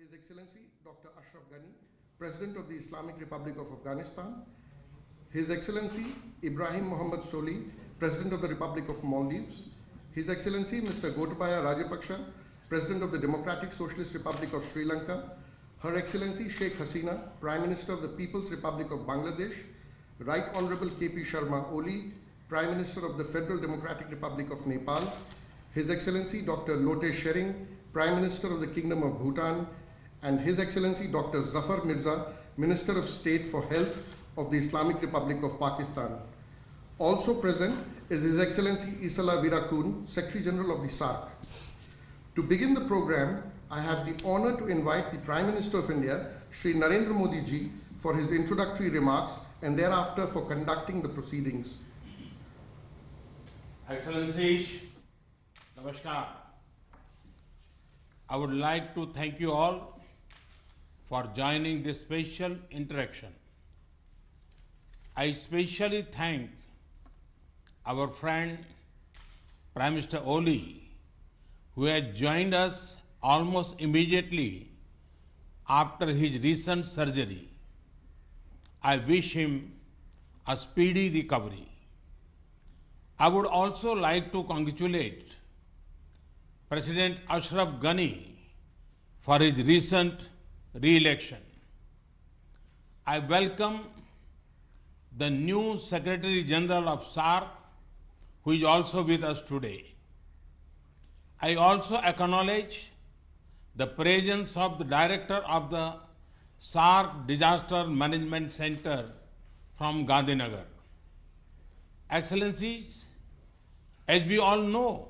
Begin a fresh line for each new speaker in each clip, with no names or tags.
His Excellency Dr. Ashraf Ghani, President of the Islamic Republic of Afghanistan, His Excellency Ibrahim Mohammed Soli, President of the Republic of Maldives, His Excellency Mr. Gotabaya Rajapaksa, President of the Democratic Socialist Republic of Sri Lanka, Her Excellency Sheikh Hasina, Prime Minister of the People's Republic of Bangladesh, Right Honorable KP Sharma Oli, Prime Minister of the Federal Democratic Republic of Nepal, His Excellency Dr. Lote Shering, Prime Minister of the Kingdom of Bhutan, and His Excellency Dr. Zafar Mirza, Minister of State for Health of the Islamic Republic of Pakistan. Also present is His Excellency Isala Virakun, Secretary General of the SAARC. To begin the program, I have the honor to invite the Prime Minister of India, Shri Narendra Modi ji, for his introductory remarks and thereafter for conducting the proceedings.
Excellencies, Namaskar. I would like to thank you all for joining this special interaction. I especially thank our friend Prime Minister Oli, who has joined us almost immediately after his recent surgery. I wish him a speedy recovery. I would also like to congratulate President Ashraf Ghani for his recent re-election. I welcome the new Secretary General of SAARC, who is also with us today. I also acknowledge the presence of the Director of the SAARC Disaster Management Center from Gandhinagar. Excellencies, as we all know,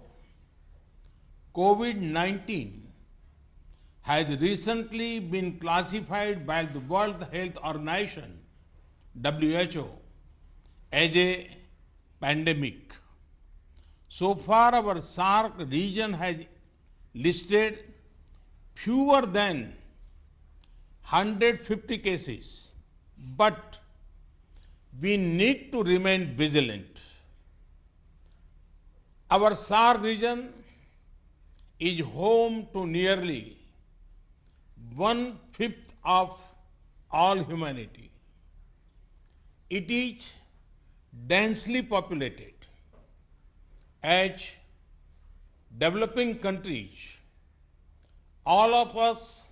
COVID-19 has recently been classified by the World Health Organization, WHO, as a pandemic. So far, our SAARC region has listed fewer than 150 cases, but we need to remain vigilant. Our SAARC region is home to nearly 1/5 of all humanity. It is densely populated. As developing countries, all of us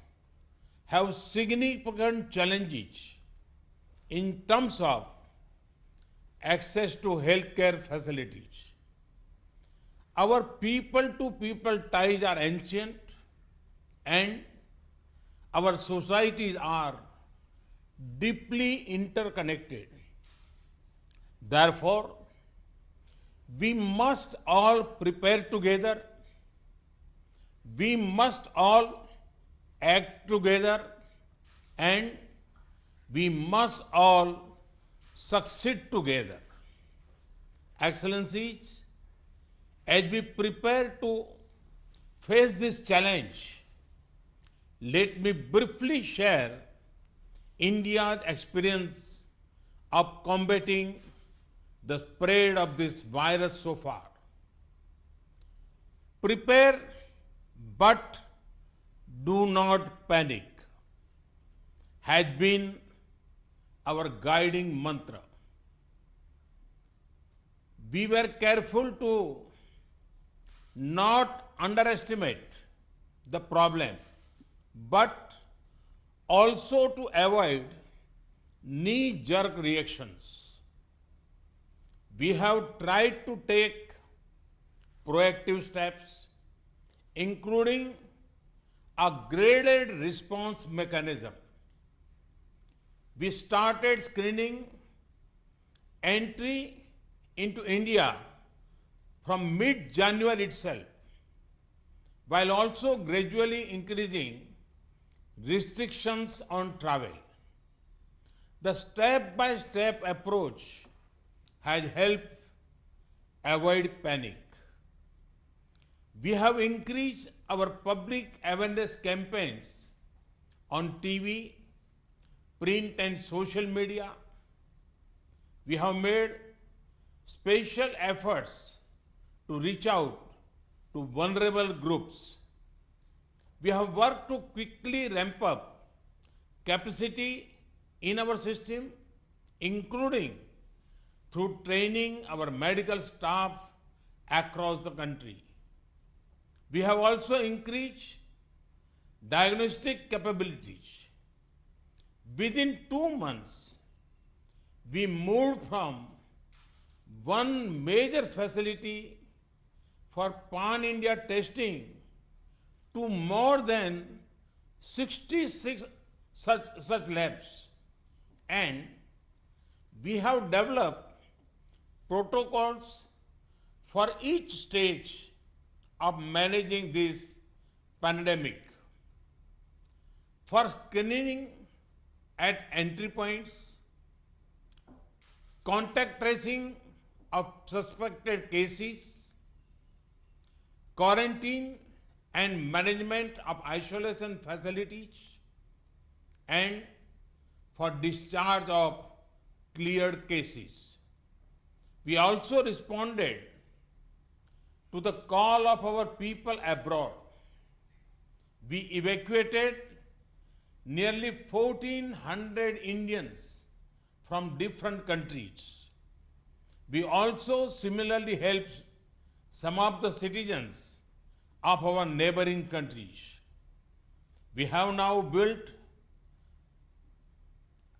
have significant challenges in terms of access to healthcare facilities. Our people-to-people ties are ancient, and our societies are deeply interconnected. Therefore, we must all prepare together, we must all act together, and we must all succeed together. Excellencies, as we prepare to face this challenge, let me briefly share India's experience of combating the spread of this virus so far. Prepare, but do not panic has been our guiding mantra. We were careful to not underestimate the problem, but also to avoid knee-jerk reactions. We have tried to take proactive steps, including a graded response mechanism. We started screening entry into India from mid-January itself, while also gradually increasing restrictions on travel. The step-by-step approach has helped avoid panic. We have increased our public awareness campaigns on TV, print and social media. We have made special efforts to reach out to vulnerable groups. We have worked to quickly ramp up capacity in our system, including through training our medical staff across the country. We have also increased diagnostic capabilities. Within 2 months, we moved from one major facility for pan-India testing to more than 66 such labs. And we have developed protocols for each stage of managing this pandemic. For screening at entry points, contact tracing of suspected cases, quarantine and management of isolation facilities, and for discharge of cleared cases. We also responded to the call of our people abroad. We evacuated nearly 1,400 Indians from different countries. We also similarly helped some of the citizens of our neighboring countries. We have now built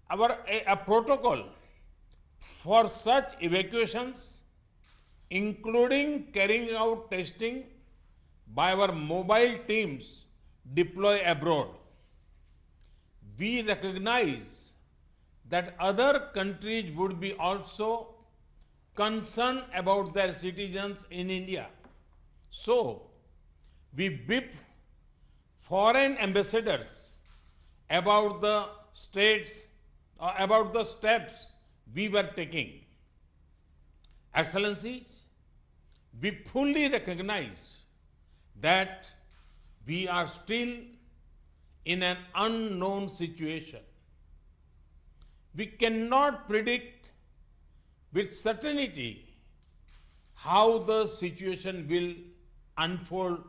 a protocol for such evacuations, including carrying out testing by our mobile teams deployed abroad. We recognize that other countries would be also concerned about their citizens in India. So, we briefed foreign ambassadors about the steps we were taking. Excellencies, we fully recognize that we are still in an unknown situation. We cannot predict with certainty how the situation will unfold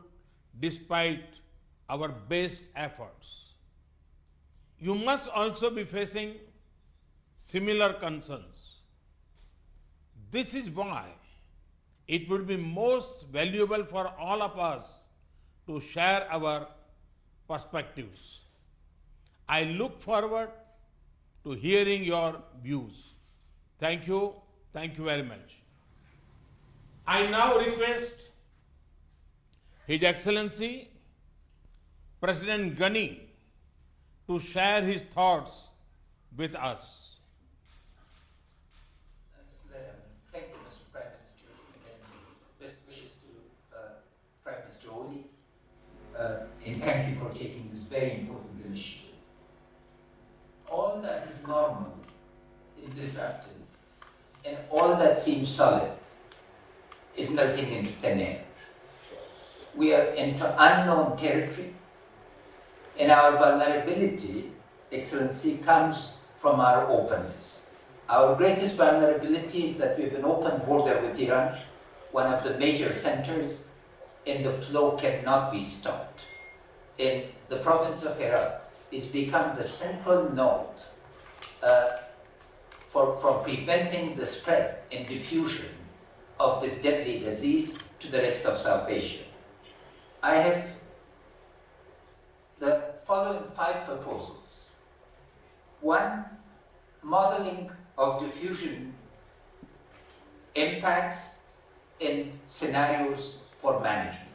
despite our best efforts. You must also be facing similar concerns. This is why it would be most valuable for all of us to share our perspectives. I look forward to hearing your views. Thank you. Thank you very much. I now request His Excellency President Ghani to share his thoughts with us.
Thank you, Mr. Prime Minister, and best wishes to Prime Minister Oli, and thank you for taking this very important initiative. All that is normal is disrupted, and all that seems solid is melting into thin air. We are into unknown territory, and our vulnerability, Excellency, comes from our openness. Our greatest vulnerability is that we have an open border with Iran, one of the major centers, and the flow cannot be stopped. And the province of Herat is become the central node for preventing the spread and diffusion of this deadly disease to the rest of South Asia. I have the following 5 proposals. 1, modeling of diffusion impacts and scenarios for management.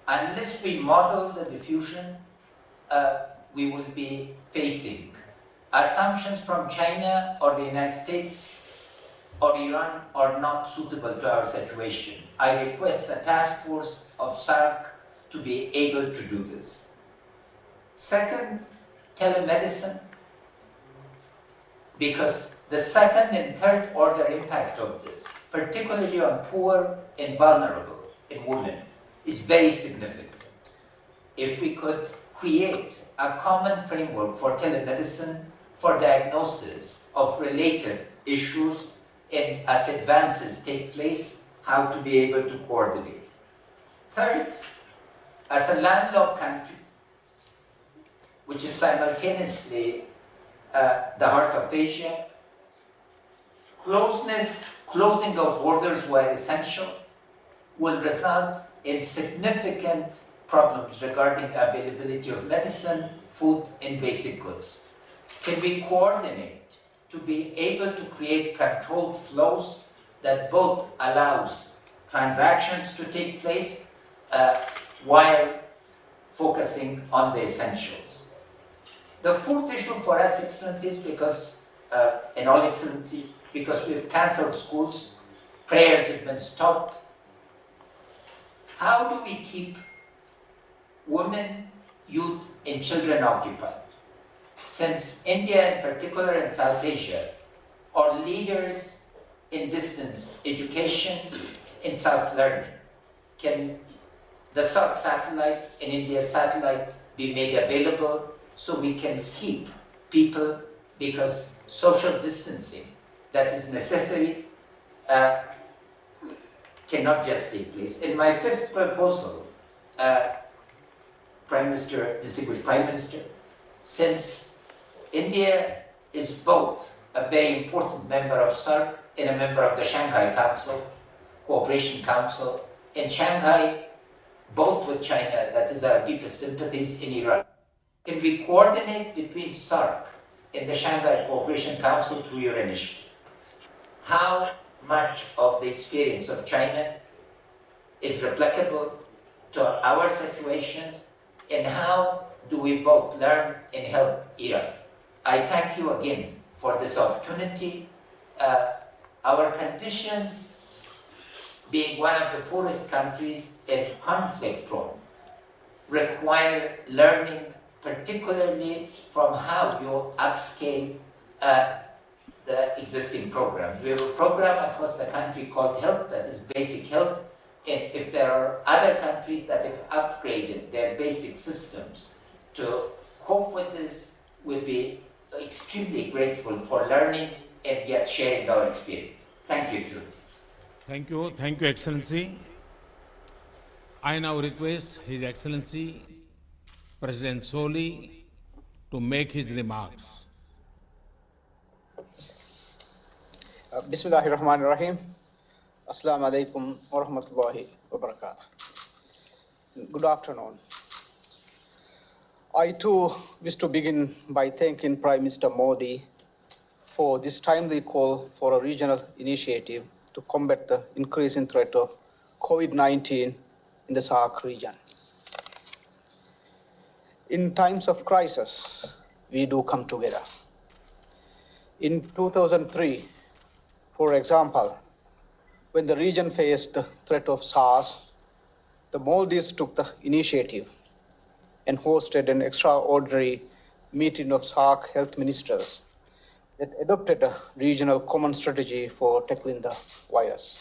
Unless we model the diffusion, we will be facing assumptions from China or the United States or Iran are not suitable to our situation. I request the task force of SAARC to be able to do this. Second, telemedicine, because the second and third order impact of this, particularly on poor and vulnerable and women, is very significant. If we could create a common framework for telemedicine for diagnosis of related issues and as advances take place, how to be able to coordinate. Third, as a landlocked country, which is simultaneously the heart of Asia, closing of borders where essential will result in significant problems regarding availability of medicine, food, and basic goods. Can we coordinate to be able to create controlled flows that both allows transactions to take place while focusing on the essentials? The fourth issue for us, Excellencies, because, in all Excellency, because we've cancelled schools, prayers have been stopped. How do we keep women, youth, and children occupied? Since India in particular and South Asia are leaders in distance education, in self-learning, can the SARC satellite and India satellite be made available so we can keep people, because social distancing that is necessary cannot just take place. In my fifth proposal, Prime Minister, distinguished Prime Minister, since India is both a very important member of SARC and a member of the Shanghai Council, Cooperation Council, in Shanghai, both with China, that is our deepest sympathies, in Iran. Can we coordinate between SARC and the Shanghai Cooperation Council through your initiative? How much of the experience of China is replicable to our situations, and how do we both learn and help Iran? I thank you again for this opportunity. Our conditions, being one of the poorest countries and conflict prone, require learning, particularly from how you upscale the existing programs. We have a program across the country called HELP, that is basic health, and if there are other countries that have upgraded their basic systems to cope with this, we'll be extremely grateful for learning and yet sharing our experience. Thank you, Excellency.
Thank you, Excellency. I now request His Excellency President Soli to make his remarks.
Bismillahirrahmanirrahim. Assalamu alaikum wa rahmatullahi wa barakatuh. Good afternoon. I too wish to begin by thanking Prime Minister Modi for this timely call for a regional initiative to combat the increasing threat of COVID-19 in the SAARC region. In times of crisis, we do come together. In 2003, for example, when the region faced the threat of SARS, the Maldives took the initiative and hosted an extraordinary meeting of SAARC health ministers that adopted a regional common strategy for tackling the virus.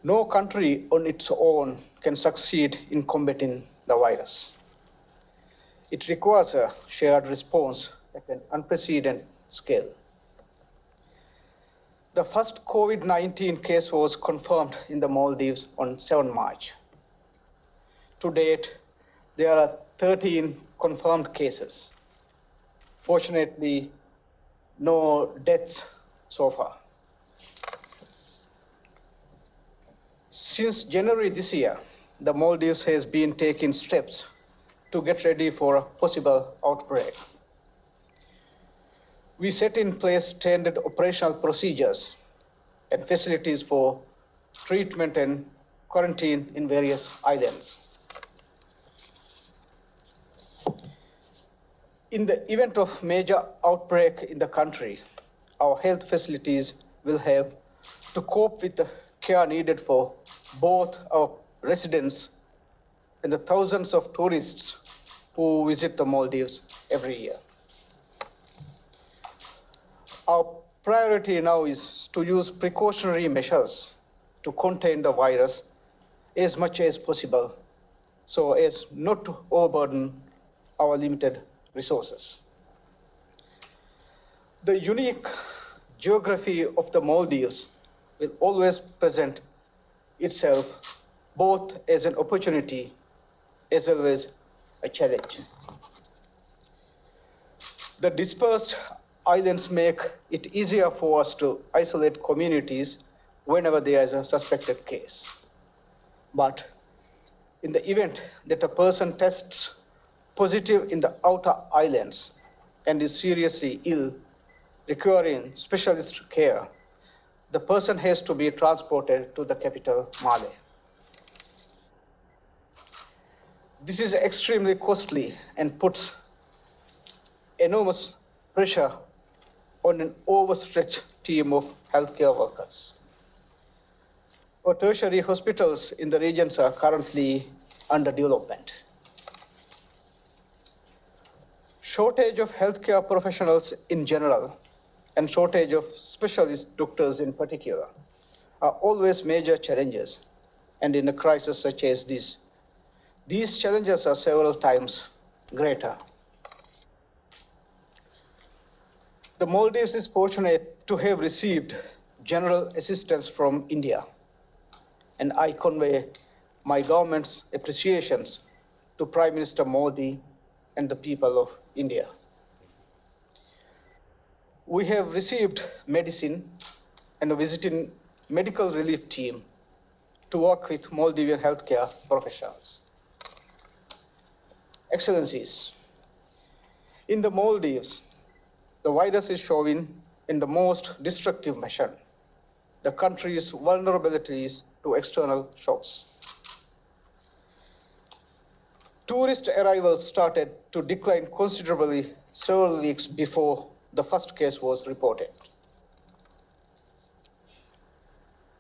No country on its own can succeed in combating the virus. It requires a shared response at an unprecedented scale. The first COVID-19 case was confirmed in the Maldives on 7 March. To date, there are 13 confirmed cases. Fortunately, no deaths so far. Since January this year, the Maldives has been taking steps to get ready for a possible outbreak. We set in place standard operational procedures and facilities for treatment and quarantine in various islands. In the event of major outbreak in the country, our health facilities will have to cope with the care needed for both our residents and the thousands of tourists who visit the Maldives every year. Our priority now is to use precautionary measures to contain the virus as much as possible so as not to overburden our limited resources. The unique geography of the Maldives will always present itself both as an opportunity as well as a challenge. The dispersed islands make it easier for us to isolate communities whenever there is a suspected case. But in the event that a person tests positive in the outer islands and is seriously ill, requiring specialist care, the person has to be transported to the capital, Male. This is extremely costly and puts enormous pressure on an overstretched team of healthcare workers. Our tertiary hospitals in the regions are currently under development. Shortage of healthcare professionals in general and shortage of specialist doctors in particular are always major challenges, and in a crisis such as this, these challenges are several times greater. The Maldives is fortunate to have received general assistance from India, and I convey my government's appreciations to Prime Minister Modi and the people of India. We have received medicine and a visiting medical relief team to work with Maldivian healthcare professionals. Excellencies, in the Maldives, the virus is showing in the most destructive fashion the country's vulnerabilities to external shocks. Tourist arrivals started to decline considerably several weeks before the first case was reported.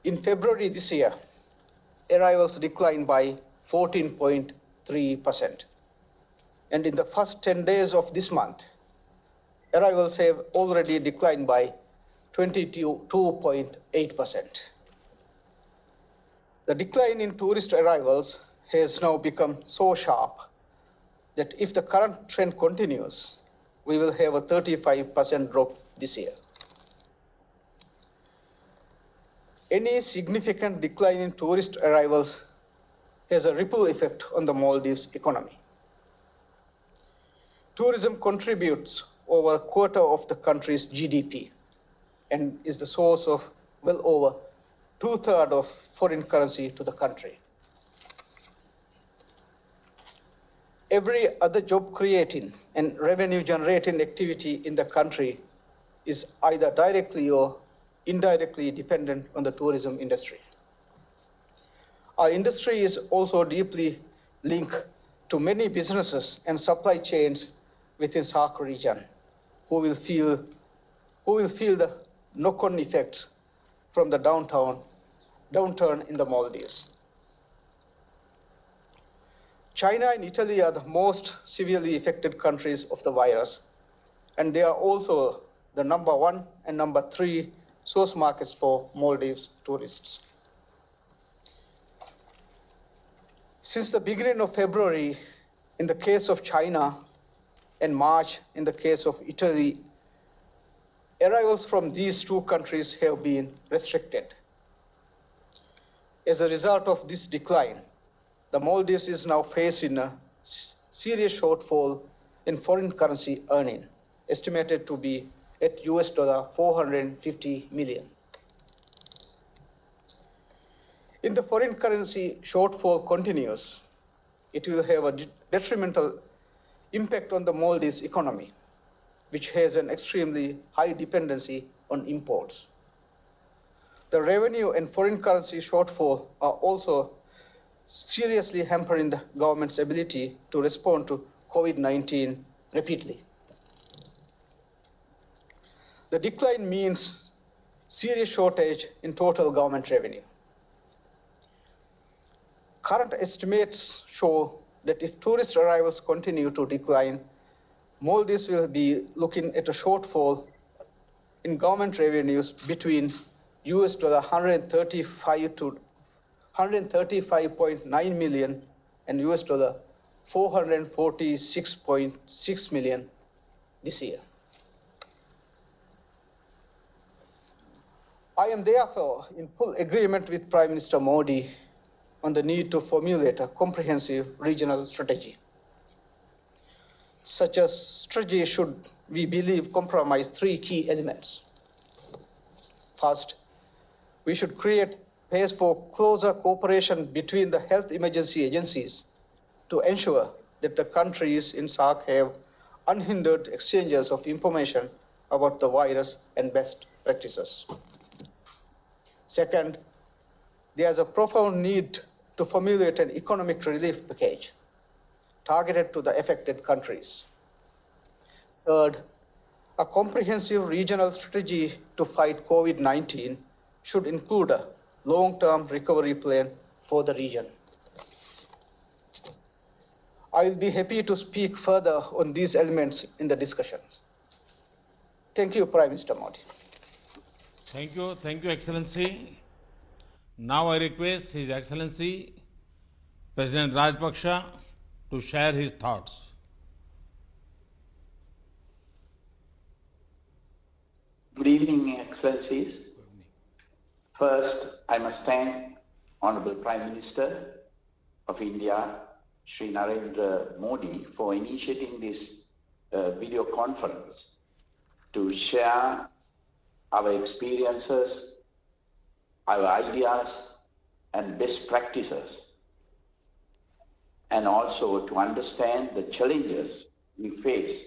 In February this year, arrivals declined by 14.3%. And in the first 10 days of this month, arrivals have already declined by 22.8%. The decline in tourist arrivals has now become so sharp that if the current trend continues, we will have a 35% drop this year. Any significant decline in tourist arrivals has a ripple effect on the Maldives economy. Tourism contributes over a quarter of the country's GDP and is the source of well over 2/3 of foreign currency to the country. Every other job creating and revenue generating activity in the country is either directly or indirectly dependent on the tourism industry. Our industry is also deeply linked to many businesses and supply chains within SAARC region who will feel the knock-on effects from the downturn in the Maldives. China and Italy are the most severely affected countries of the virus, and they are also the number 1 and number 3 source markets for Maldives tourists. Since the beginning of February, in the case of China, and March, in the case of Italy, arrivals from these two countries have been restricted. As a result of this decline, the Maldives is now facing a serious shortfall in foreign currency earning, estimated to be at $450 million. If the foreign currency shortfall continues, it will have a detrimental impact on the Maldives economy, which has an extremely high dependency on imports. The revenue and foreign currency shortfall are also seriously hampering the government's ability to respond to COVID-19 rapidly. The decline means serious shortage in total government revenue. Current estimates show that if tourist arrivals continue to decline, Maldives will be looking at a shortfall in government revenues between $135.9 million and $446.6 million this year. I am therefore in full agreement with Prime Minister Modi on the need to formulate a comprehensive regional strategy. Such a strategy should, we believe, comprise three key elements. First, we should create space for closer cooperation between the health emergency agencies to ensure that the countries in SAARC have unhindered exchanges of information about the virus and best practices. Second, there is a profound need to formulate an economic relief package targeted to the affected countries. Third, a comprehensive regional strategy to fight COVID-19 should include a long-term recovery plan for the region. I will be happy to speak further on these elements in the discussions. Thank you, Prime Minister Modi.
Thank you, Excellency. Now I request His Excellency President Rajapaksa to share his thoughts.
Good evening, Excellencies. First, I must thank Honorable Prime Minister of India, Shri Narendra Modi, for initiating this video conference to share our experiences, our ideas and best practices, and also to understand the challenges we face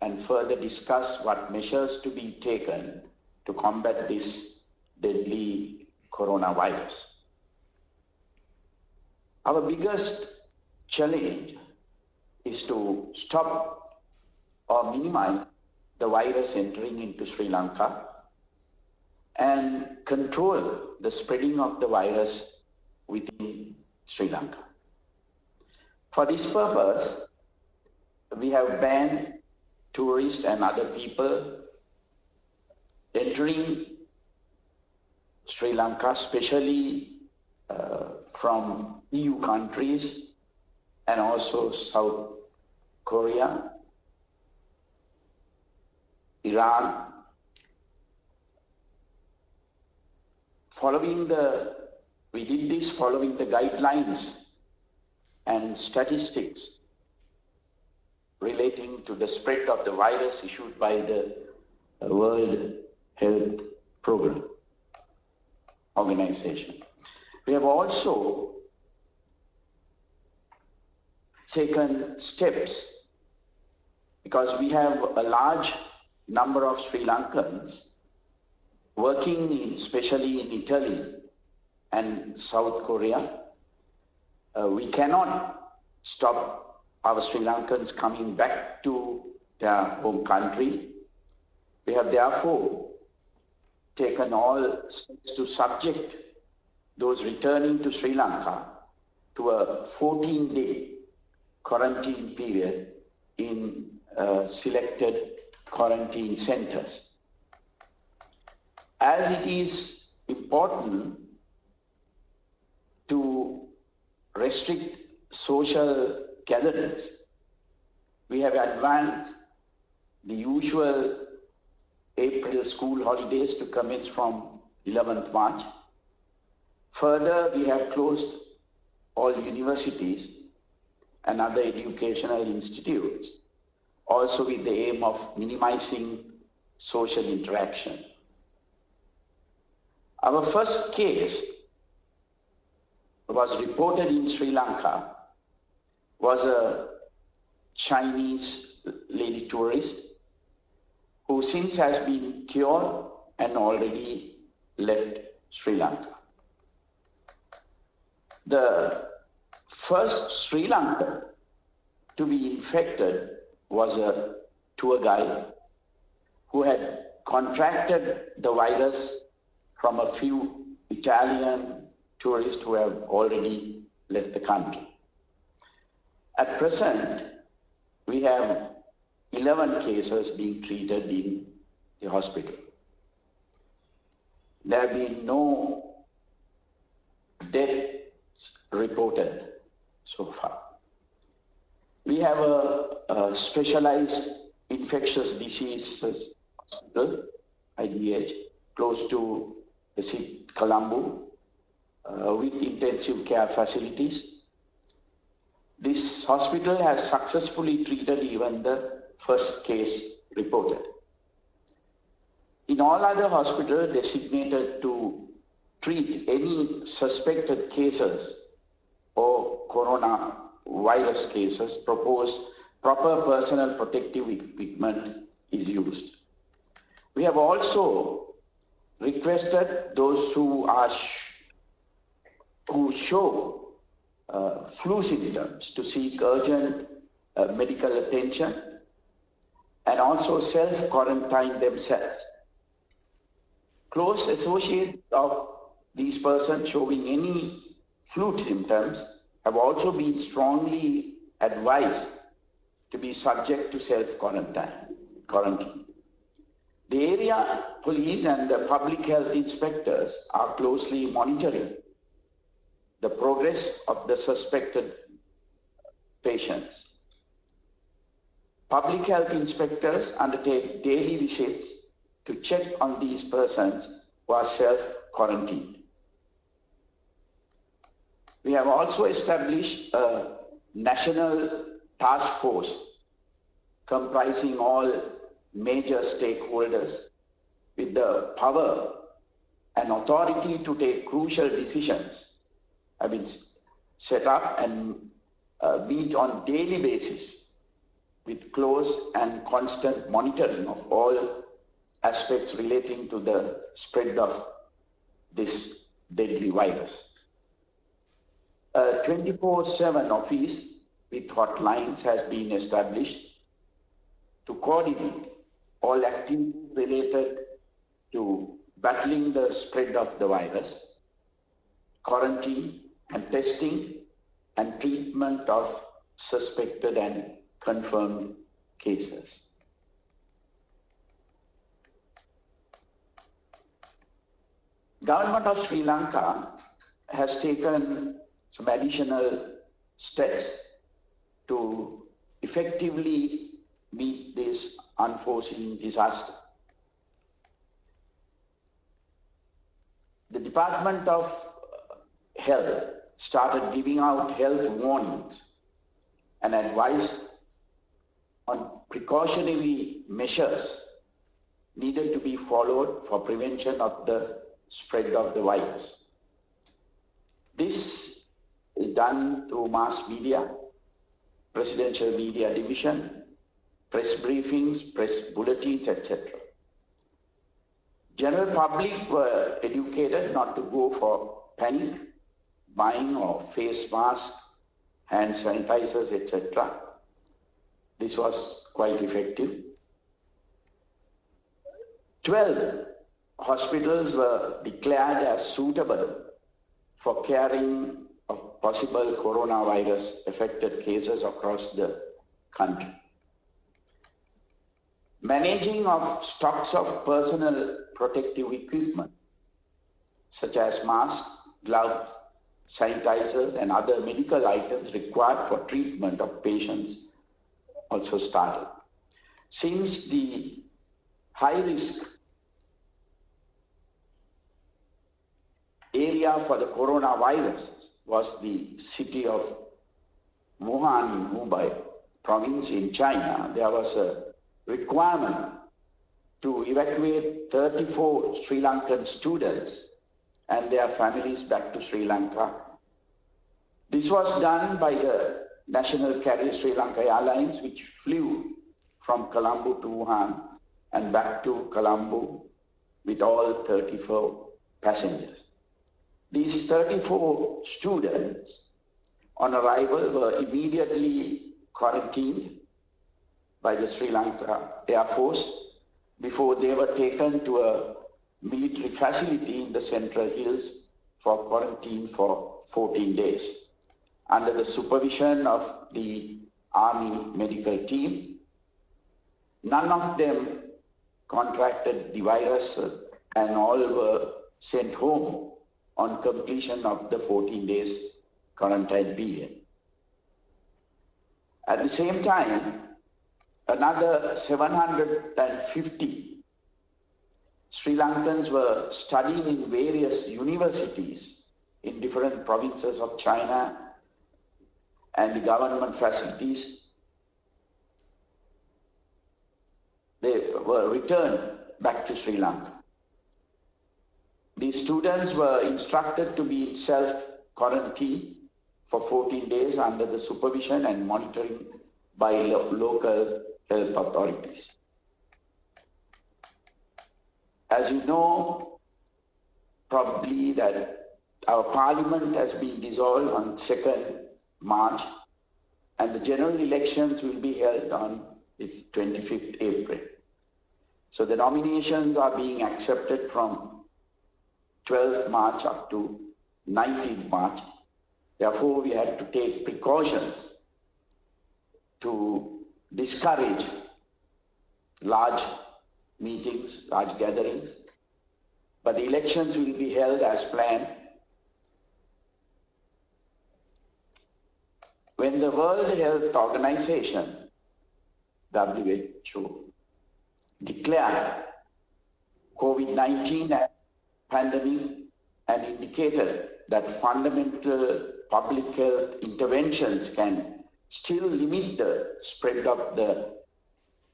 and further discuss what measures to be taken to combat this deadly coronavirus. Our biggest challenge is to stop or minimize the virus entering into Sri Lanka and control the spreading of the virus within Sri Lanka. For this purpose, we have banned tourists and other people entering Sri Lanka, especially from EU countries and also South Korea, Iran. We did this following the guidelines and statistics relating to the spread of the virus issued by the World Health Organization. We have also taken steps because we have a large number of Sri Lankans working especially in Italy and South Korea. We cannot stop our Sri Lankans coming back to their home country. We have therefore taken all steps to subject those returning to Sri Lanka to a 14-day quarantine period in selected quarantine centers. As it is important to restrict social gatherings, we have advanced the usual April school holidays to commence from 11th March. Further, we have closed all universities and other educational institutes, also with the aim of minimizing social interaction. Our first case was reported in Sri Lanka, was a Chinese lady tourist who since has been cured and already left Sri Lanka. The first Sri Lankan to be infected was a tour guide who had contracted the virus from a few Italian tourists who have already left the country. At present, we have 11 cases being treated in the hospital. There have been no deaths reported so far. We have a specialized infectious diseases hospital, IDH, close to the city, Colombo, with intensive care facilities. This hospital has successfully treated even the first case reported. In all other hospitals designated to treat any suspected cases or coronavirus cases, proper personal protective equipment is used. We have also requested those who show flu symptoms to seek urgent medical attention and also self-quarantine themselves. Close associates of these persons showing any flu symptoms have also been strongly advised to be subject to self-quarantine. The area police and the public health inspectors are closely monitoring the progress of the suspected patients. Public health inspectors undertake daily visits to check on these persons who are self-quarantined. We have also established a national task force comprising all major stakeholders with the power and authority to take crucial decisions have been set up and meet on daily basis with close and constant monitoring of all aspects relating to the spread of this deadly virus. A 24/7 office with hotlines has been established to coordinate all activities related to battling the spread of the virus, quarantine and testing and treatment of suspected and confirmed cases. Government of Sri Lanka has taken some additional steps to effectively meet this unforeseen disaster. The Department of Health started giving out health warnings and advice on precautionary measures needed to be followed for prevention of the spread of the virus. This is done through mass media, presidential media division, press briefings, press bulletins, etc. General public were educated not to go for panic buying of face masks, hand sanitizers, etc. This was quite effective. 12 hospitals were declared as suitable for caring of possible coronavirus affected cases across the country. Managing of stocks of personal protective equipment such as masks, gloves, sanitizers and other medical items required for treatment of patients also started. Since the high risk area for the coronavirus was the city of Wuhan in Hubei province in China, there was a requirement to evacuate 34 Sri Lankan students and their families back to Sri Lanka. This was done by the national carrier Sri Lanka Airlines, which flew from Colombo to Wuhan and back to Colombo with all 34 passengers. These 34 students on arrival were immediately quarantined by the Sri Lanka Air Force before they were taken to a military facility in the Central Hills for quarantine for 14 days under the supervision of the Army medical team. None of them contracted the virus and all were sent home on completion of the 14 days quarantine period. At the same time, another 750 Sri Lankans were studying in various universities in different provinces of China and the government facilities. They were returned back to Sri Lanka. These students were instructed to be in self-quarantine for 14 days under the supervision and monitoring by local health authorities. As you know, probably that our parliament has been dissolved on 2nd March and the general elections will be held on the 25th April. So the nominations are being accepted from 12th March up to 19th March. Therefore, we had to take precautions to discourage large meetings, large gatherings. But the elections will be held as planned. When the World Health Organization, WHO, declared COVID-19 as pandemic and indicated that fundamental public health interventions can still limit the spread of the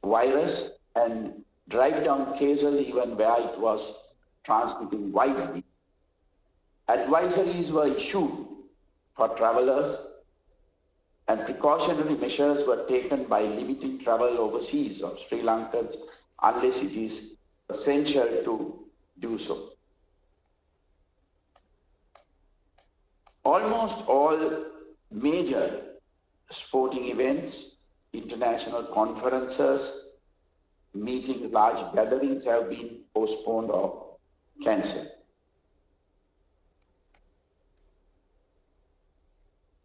virus and drive down cases even where it was transmitting widely. Advisories were issued for travelers and precautionary measures were taken by limiting travel overseas of Sri Lankans unless it is essential to do so. Almost all major sporting events, international conferences, meetings, large gatherings have been postponed or cancelled.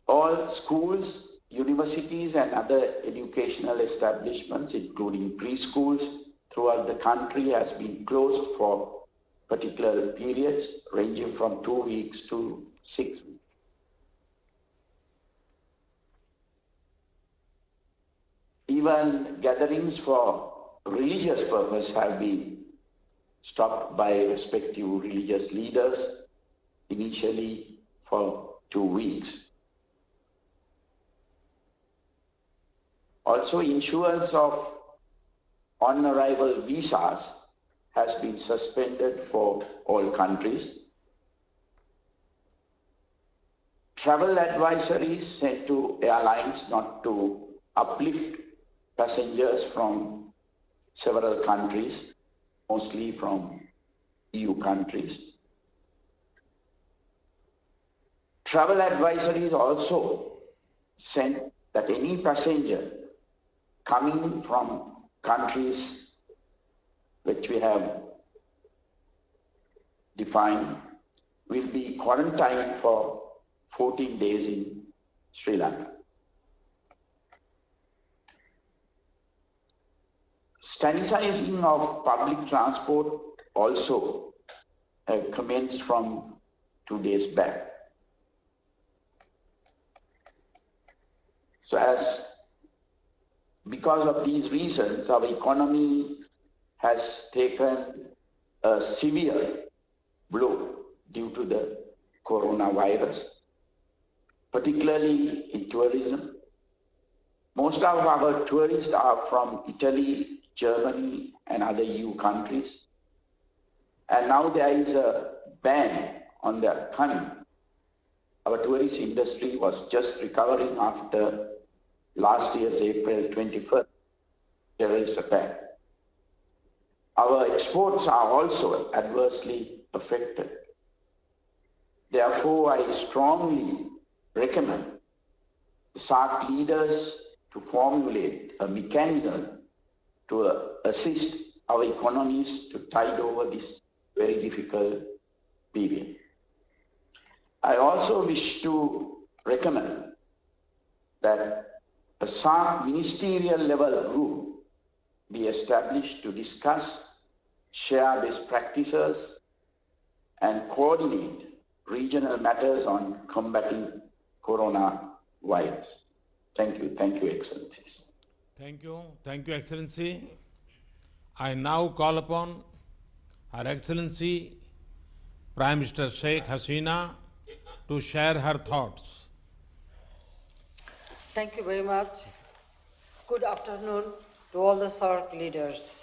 All schools, universities and other educational establishments, including preschools throughout the country, has been closed for particular periods ranging from 2 weeks to 6 weeks. Even gatherings for religious purpose have been stopped by respective religious leaders, initially for 2 weeks. Also, issuance of on-arrival visas has been suspended for all countries. Travel advisories sent to airlines not to uplift passengers from several countries, mostly from EU countries. Travel advisories also sent that any passenger coming from countries which we have defined will be quarantined for 14 days in Sri Lanka. Sanitizing of public transport also commenced from 2 days back. So because of these reasons, our economy has taken a severe blow due to the coronavirus, particularly in tourism. Most of our tourists are from Italy, Germany and other EU countries. And now there is a ban on their coming. Our tourist industry was just recovering after last year's April 21st terrorist attack. Our exports are also adversely affected. Therefore, I strongly recommend the SAARC leaders to formulate a mechanism to assist our economies to tide over this very difficult period. I also wish to recommend that a SAARC ministerial level group be established to discuss, share best practices and coordinate regional matters on combating coronavirus. Thank you, Excellencies.
Thank you, Excellency. I now call upon Her Excellency Prime Minister Sheikh Hasina to share her thoughts.
Thank you very much. Good afternoon to all the SAARC leaders.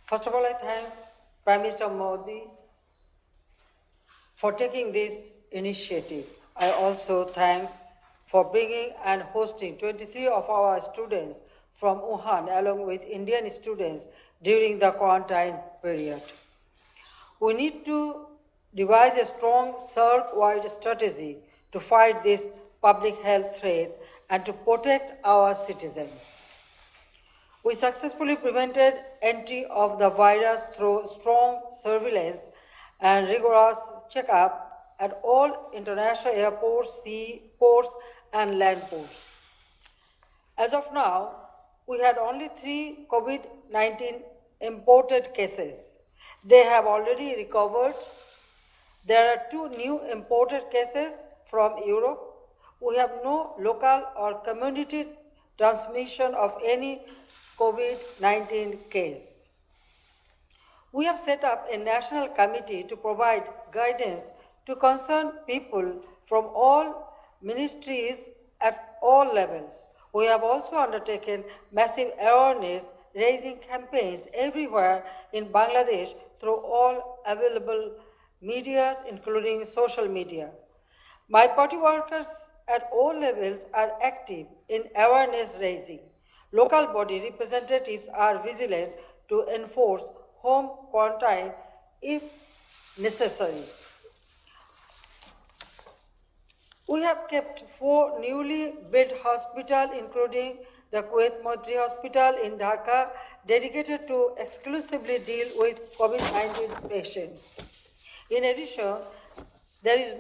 First of all, I thank Prime Minister Modi for taking this initiative. I also thanks for bringing and hosting 23 of our students from Wuhan along with Indian students during the quarantine period. We need to devise a strong SAARC-wide strategy to fight this public health threat and to protect our citizens. We successfully prevented entry of the virus through strong surveillance and rigorous checkup at all international airports, seaports and land ports. As of now, we had only 3 COVID-19 imported cases. They have already recovered. There are 2 new imported cases from Europe. We have no local or community transmission of any COVID-19 case. We have set up a national committee to provide guidance to concerned people from all ministries at all levels. We have also undertaken massive awareness raising campaigns everywhere in Bangladesh through all available medias, including social media. My party workers at all levels are active in awareness raising. Local body representatives are vigilant to enforce home quarantine if necessary. We have kept 4 newly built hospitals, including the Kuwait Motri Hospital in Dhaka, dedicated to exclusively deal with COVID-19 patients. In addition, there is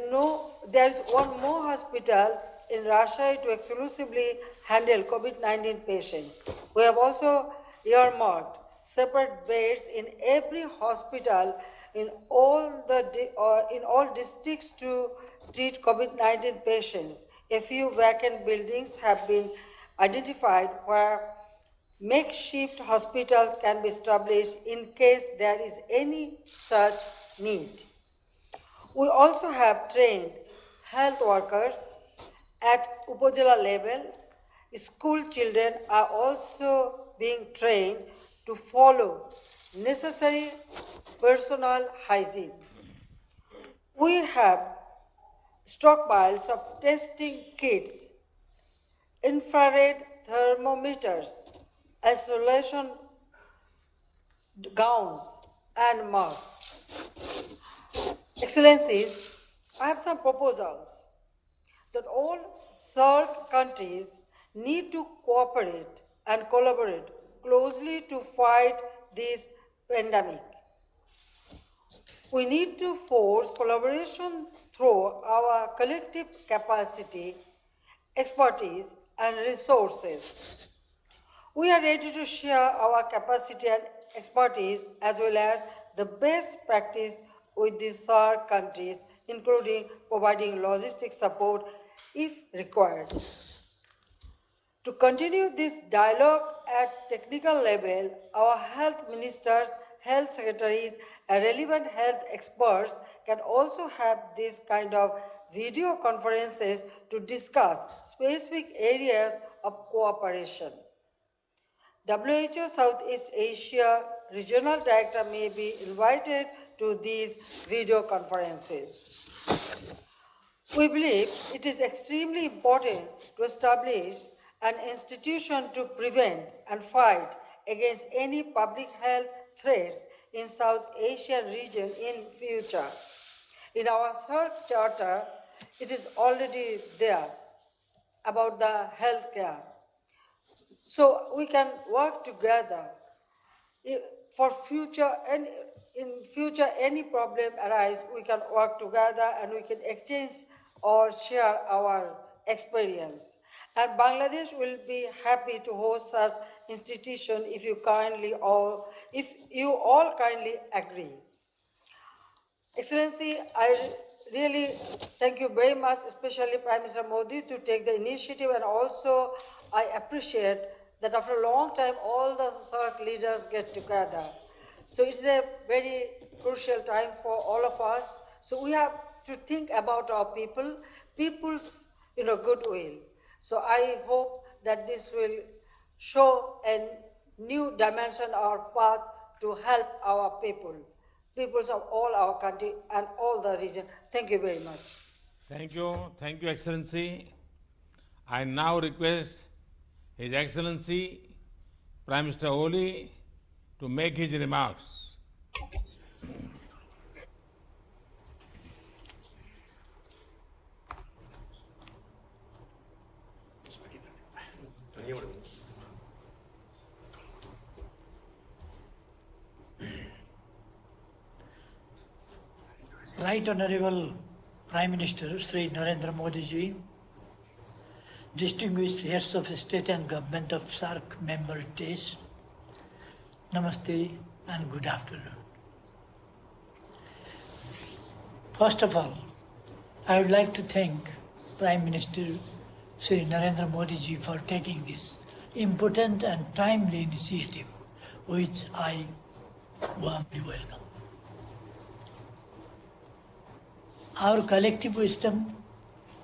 one more hospital in Rajshahi to exclusively handle COVID-19 patients. We have also earmarked separate beds in every hospital in all districts to treat COVID-19 patients. A few vacant buildings have been identified where makeshift hospitals can be established in case there is any such need. We also have trained health workers at Upazila levels. School children are also being trained to follow necessary personal hygiene. We have stockpiles of testing kits, infrared thermometers, isolation gowns, and masks. Excellencies, I have some proposals that all SAARC countries need to cooperate and collaborate closely to fight this pandemic. We need to force collaboration through our collective capacity, expertise, and resources. We are ready to share our capacity and expertise as well as the best practice with the SAARC countries, including providing logistic support if required. To continue this dialogue at technical level, our health ministers, health secretaries, and relevant health experts can also have this kind of video conferences to discuss specific areas of cooperation. WHO Southeast Asia Regional Director may be invited to these video conferences. We believe it is extremely important to establish an institution to prevent and fight against any public health threats in South Asian region in future. In our SAARC charter, it is already there about the healthcare. So we can work together for future, and in future any problem arise, we can work together and we can exchange or share our experience. And Bangladesh will be happy to host such institution if you all kindly agree. Excellency, I really thank you very much, especially Prime Minister Modi, to take the initiative, and also I appreciate that after a long time all the SAARC leaders get together. So it's a very crucial time for all of us. So we have to think about our people's goodwill. So I hope that this will show a new dimension or path to help our peoples of all our country and all the region. Thank you very much.
Thank you, Excellency. I now request His Excellency Prime Minister Oli to make his remarks.
Right Honorable Prime Minister Sri Narendra Modi ji, distinguished heads of state and government of SAARC member states, Namaste and good afternoon. First of all, I would like to thank Prime Minister Sri Narendra Modi ji for taking this important and timely initiative, which I warmly welcome. Our collective wisdom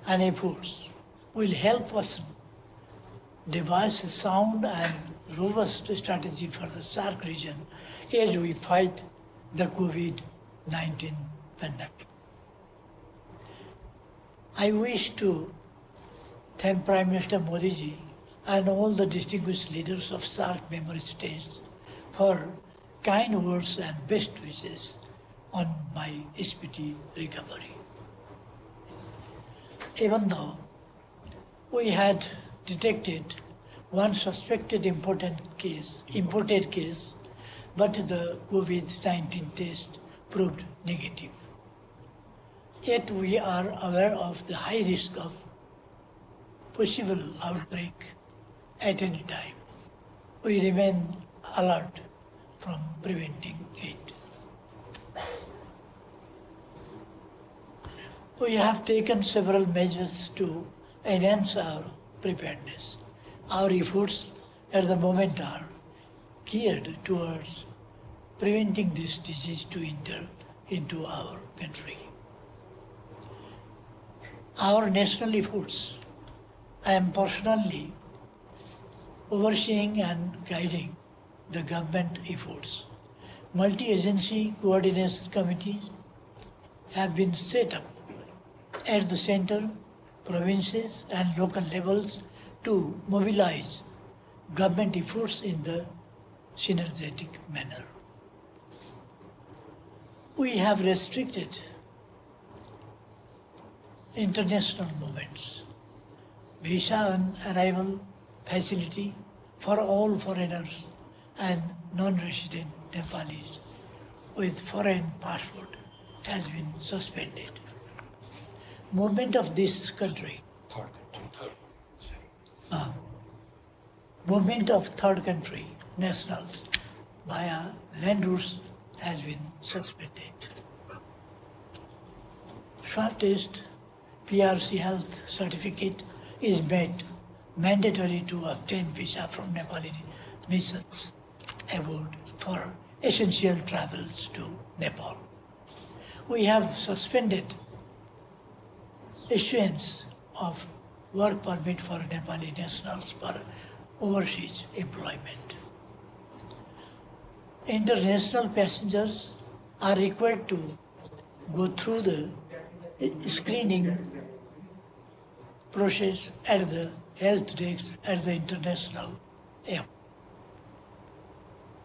and efforts will help us devise a sound and robust strategy for the SAARC region as we fight the COVID-19 pandemic. I wish to thank Prime Minister Modi ji and all the distinguished leaders of SAARC member states for kind words and best wishes on my speedy recovery. Even though we had detected one suspected imported case, but the COVID-19 test proved negative. Yet we are aware of the high risk of possible outbreak at any time. We remain alert from preventing it. We have taken several measures to enhance our preparedness. Our efforts at the moment are geared towards preventing this disease to enter into our country. Our national efforts, I am personally overseeing and guiding the government efforts. Multi-agency coordination committees have been set up at the center, provinces and local levels to mobilize government efforts in the synergetic manner. We have restricted international movements, visa on arrival facility for all foreigners and non-resident Nepalis with foreign passport has been suspended. Movement of this country, movement of third country nationals via land routes has been suspended. Swab test PRC health certificate is made mandatory to obtain visa from Nepali missions abroad for essential travels to Nepal. We have suspended issuance of work permit for Nepali nationals for overseas employment. International passengers are required to go through the screening process at the health desk at the international airport.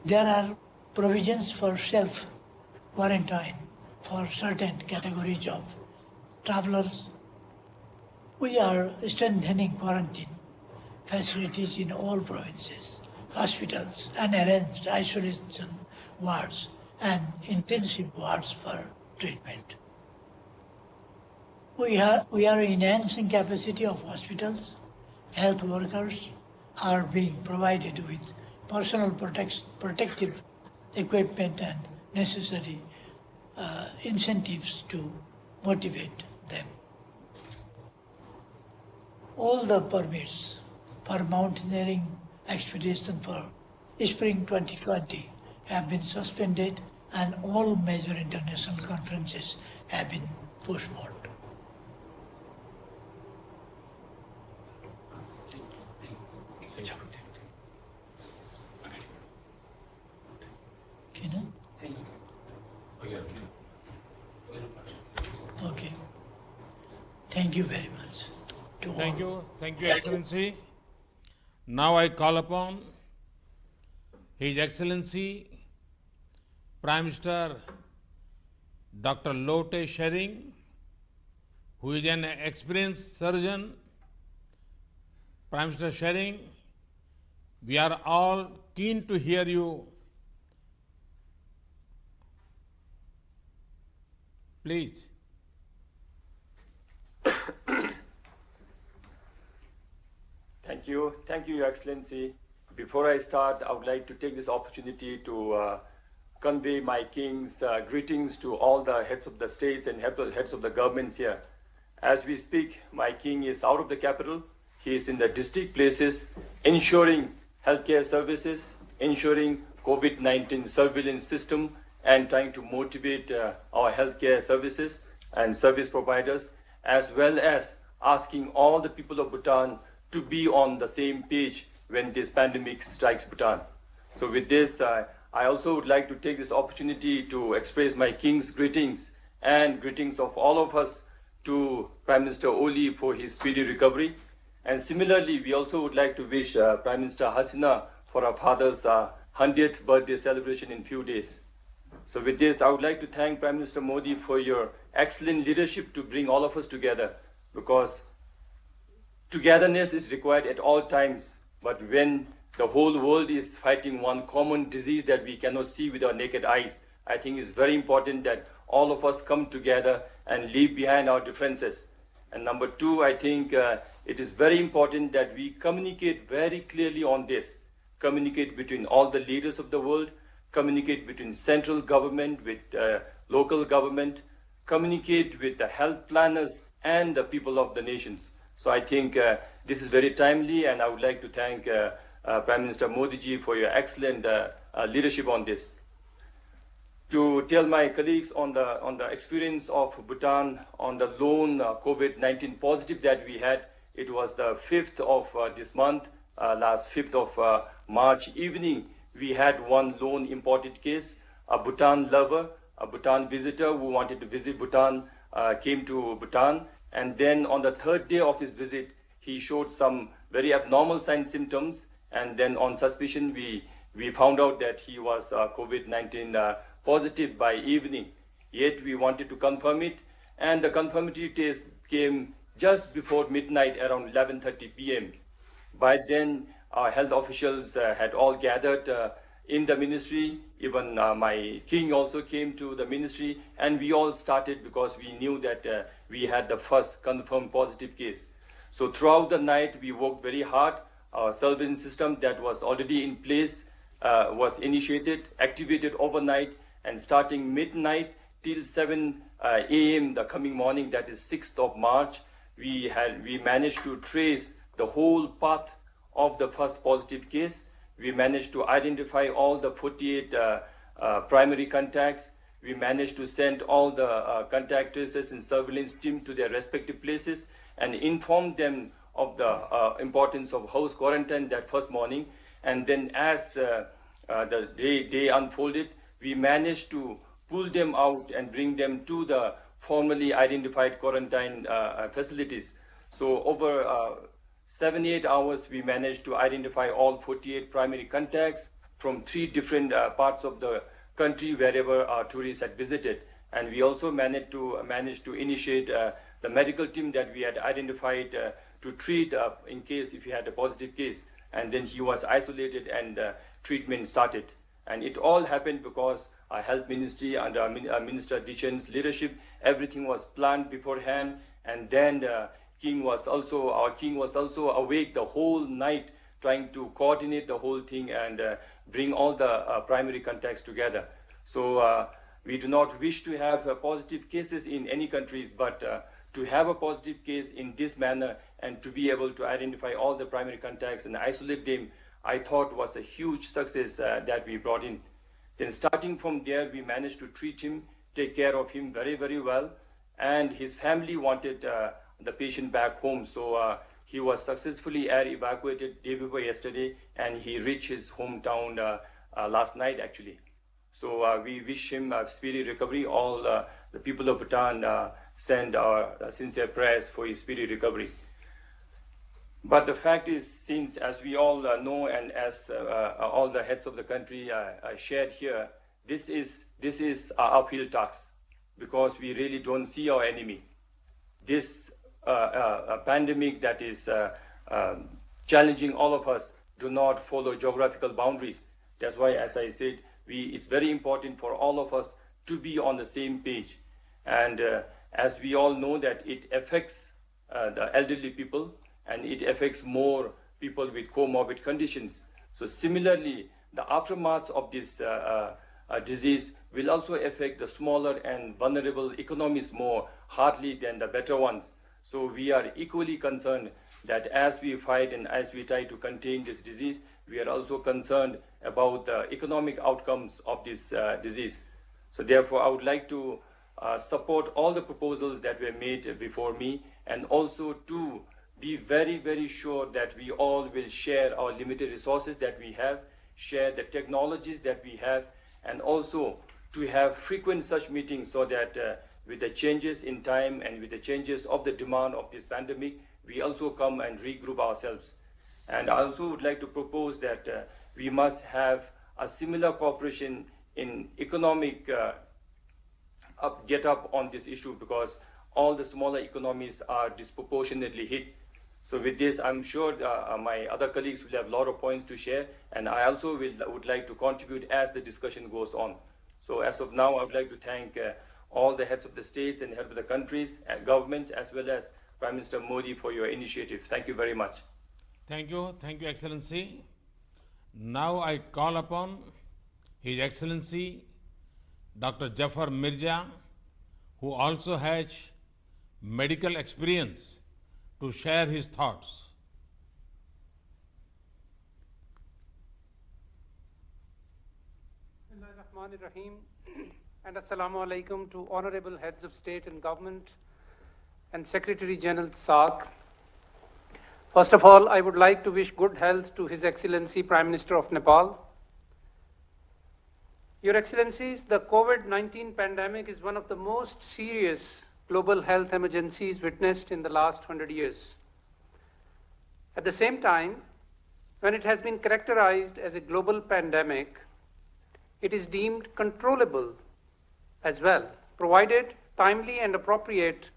There are provisions for self-quarantine for certain categories of travelers. We are strengthening quarantine facilities in all provinces, hospitals, and arranged isolation wards and intensive wards for treatment. We are enhancing capacity of hospitals. Health workers are being provided with personal protective equipment and necessary incentives to motivate them. All the permits for mountaineering expedition for spring 2020 have been suspended and all major international conferences have been postponed. Okay, no? Okay. Thank you very much. To
Thank
all.
you. Thank you, Excellency. Now I call upon His Excellency Prime Minister Dr. Lote Tshering, who is an experienced surgeon. Prime Minister Tshering, we are all keen to hear you. Please.
Thank you, Your Excellency. Before I start, I would like to take this opportunity to convey my King's greetings to all the heads of the states and heads of the governments here. As we speak, my King is out of the capital. He is in the district places, ensuring healthcare services, ensuring COVID-19 surveillance system, and trying to motivate our healthcare services and service providers, as well as asking all the people of Bhutan to be on the same page when this pandemic strikes Bhutan. So with this, I also would like to take this opportunity to express my King's greetings and greetings of all of us to Prime Minister Oli for his speedy recovery. And similarly, we also would like to wish Prime Minister Hasina for our father's 100th birthday celebration in few days. So with this, I would like to thank Prime Minister Modi for your excellent leadership to bring all of us together, because togetherness is required at all times. But when the whole world is fighting one common disease that we cannot see with our naked eyes, I think it's very important that all of us come together and leave behind our differences. And number two, I think it is very important that we communicate very clearly on this. Communicate between all the leaders of the world, communicate between central government with local government, communicate with the health planners and the people of the nations. So I think this is very timely, and I would like to thank Prime Minister Modi ji for your excellent leadership on this. To tell my colleagues on the experience of Bhutan on the lone COVID-19 positive that we had, it was the 5th of this month, last 5th of March evening, we had one lone imported case, a Bhutan lover, a Bhutan visitor who wanted to visit Bhutan, came to Bhutan, and then on the 3rd day of his visit, he showed some very abnormal signs, symptoms, and then on suspicion, we found out that he was COVID-19 positive by evening. Yet we wanted to confirm it, and the confirmatory test came just before midnight, around 11:30 p.m. By then, our health officials had all gathered in the ministry. Even my king also came to the ministry, and we all started because we knew that we had the first confirmed positive case. So throughout the night, we worked very hard. Our surveillance system that was already in place was initiated, activated overnight, and starting midnight till 7 a.m. the coming morning, that is 6th of March, we managed to trace the whole path of the first positive case. We managed to identify all the 48 primary contacts. We managed to send all the contact tracers and surveillance team to their respective places and inform them of the importance of house quarantine that first morning. And then as the day unfolded, we managed to pull them out and bring them to the formally identified quarantine facilities. So over 78 hours, we managed to identify all 48 primary contacts from 3 different parts of the country wherever our tourists had visited. And we also managed to initiate the medical team that we had identified to treat in case if he had a positive case. And then he was isolated and treatment started. And it all happened because our health ministry under Minister Dichen's leadership, everything was planned beforehand. And then our king was also awake the whole night trying to coordinate the whole thing and bring all the primary contacts together. So we do not wish to have positive cases in any countries, but to have a positive case in this manner and to be able to identify all the primary contacts and isolate them, I thought was a huge success that we brought in. Then starting from there, we managed to treat him, take care of him very, very well. and his family wanted the patient back home. So he was successfully air evacuated day before yesterday, and he reached his hometown last night actually. So we wish him a speedy recovery. All the people of Bhutan send our sincere prayers for his speedy recovery. But the fact is, since as we all know, and as all the heads of the country shared here, this is an uphill task, because we really don't see our enemy. This a pandemic that is challenging all of us do not follow geographical boundaries. That's why, as I said, it's very important for all of us to be on the same page. And as we all know that it affects the elderly people, and it affects more people with comorbid conditions. So similarly, the aftermath of this disease will also affect the smaller and vulnerable economies more hardly than the better ones. So we are equally concerned that as we fight and as we try to contain this disease, we are also concerned about the economic outcomes of this disease. So therefore, I would like to support all the proposals that were made before me, and also to be very, very sure that we all will share our limited resources that we have, share the technologies that we have, and also to have frequent such meetings, so that with the changes in time and with the changes of the demand of this pandemic, we also come and regroup ourselves. And I also would like to propose that we must have a similar cooperation in economic get up on this issue, because all the smaller economies are disproportionately hit. So with this, I'm sure my other colleagues will have a lot of points to share, and I also would like to contribute as the discussion goes on. So as of now, I would like to thank all the heads of the states and heads of the countries and governments, as well as Prime Minister Modi, for your initiative. Thank you very much.
Thank you, Excellency. Now I call upon His Excellency Dr. Jafar Mirza, who also has medical experience, to share his thoughts.
Bismillahirrahmanirrahim, and Assalamu alaikum to honorable heads of state and government and Secretary General SAARC. First of all, I would like to wish good health to His Excellency Prime Minister of Nepal. Your Excellencies, the COVID-19 pandemic is one of the most serious global health emergencies witnessed in the last 100 years. At the same time, when it has been characterized as a global pandemic, it is deemed controllable as well, provided timely and appropriate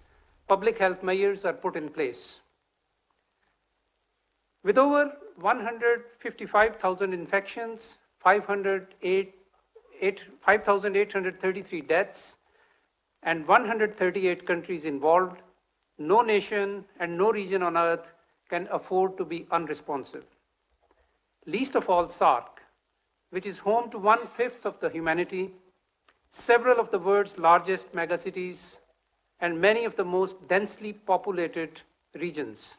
public health measures are put in place. With over 155,000 infections, 5,833 deaths, and 138 countries involved, no nation and no region on earth can afford to be unresponsive. Least of all SAARC, which is home to 1/5 of the humanity, several of the world's largest megacities, and many of the most densely populated regions.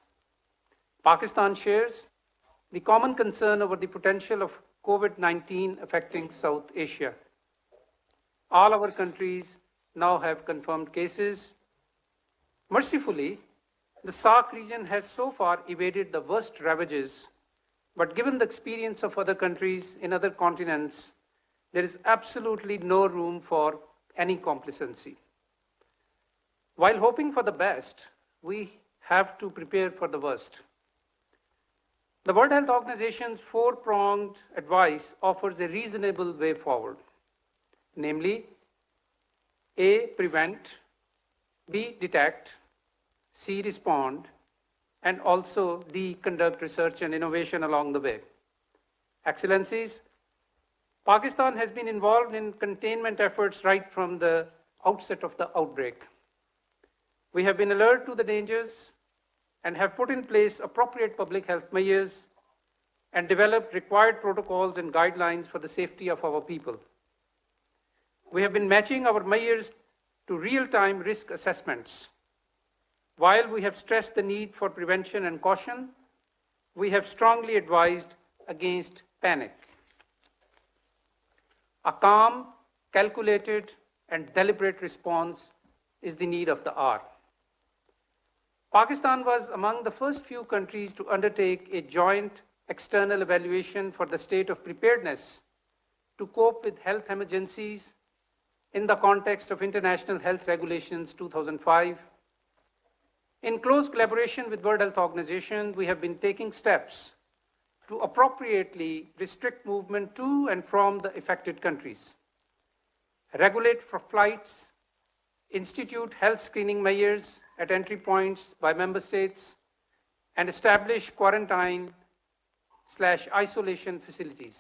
Pakistan shares the common concern over the potential of COVID-19 affecting South Asia. All our countries now have confirmed cases. Mercifully, the SAARC region has so far evaded the worst ravages, but given the experience of other countries in other continents, there is absolutely no room for any complacency. While hoping for the best, we have to prepare for the worst. The World Health Organization's four-pronged advice offers a reasonable way forward, namely, A, prevent, B, detect, C, respond, and also D, conduct research and innovation along the way. Excellencies, Pakistan has been involved in containment efforts right from the outset of the outbreak. We have been alert to the dangers and have put in place appropriate public health measures and developed required protocols and guidelines for the safety of our people. We have been matching our measures to real-time risk assessments. While we have stressed the need for prevention and caution, we have strongly advised against panic. A calm, calculated, and deliberate response is the need of the hour. Pakistan was among the first few countries to undertake a joint external evaluation for the state of preparedness to cope with health emergencies in the context of International Health Regulations 2005. In close collaboration with World Health Organization, we have been taking steps to appropriately restrict movement to and from the affected countries, regulate for flights, institute health screening measures at entry points by member states, and establish quarantine/isolation facilities.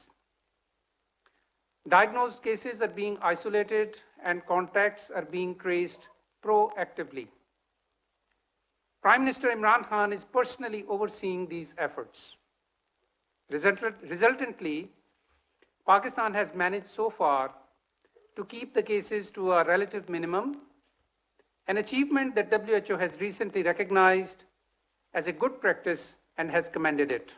Diagnosed cases are being isolated and contacts are being traced proactively. Prime Minister Imran Khan is personally overseeing these efforts. Resultantly, Pakistan has managed so far to keep the cases to a relative minimum, an achievement that WHO has recently recognized as a good practice and has commended it.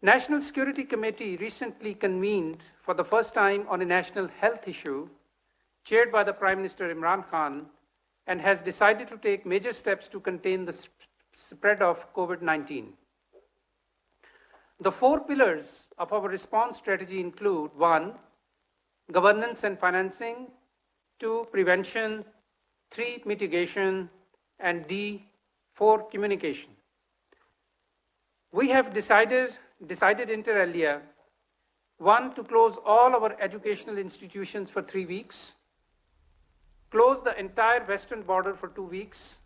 National Security Committee recently convened for the first time on a national health issue, chaired by the Prime Minister Imran Khan, and has decided to take major steps to contain the spread of COVID-19. The 4 pillars of our response strategy include: 1, governance and financing; 2, prevention; 3, mitigation; and D, 4, communication. We have decided inter alia: 1, to close all our educational institutions for 3 weeks, close the entire western border for 2 weeks,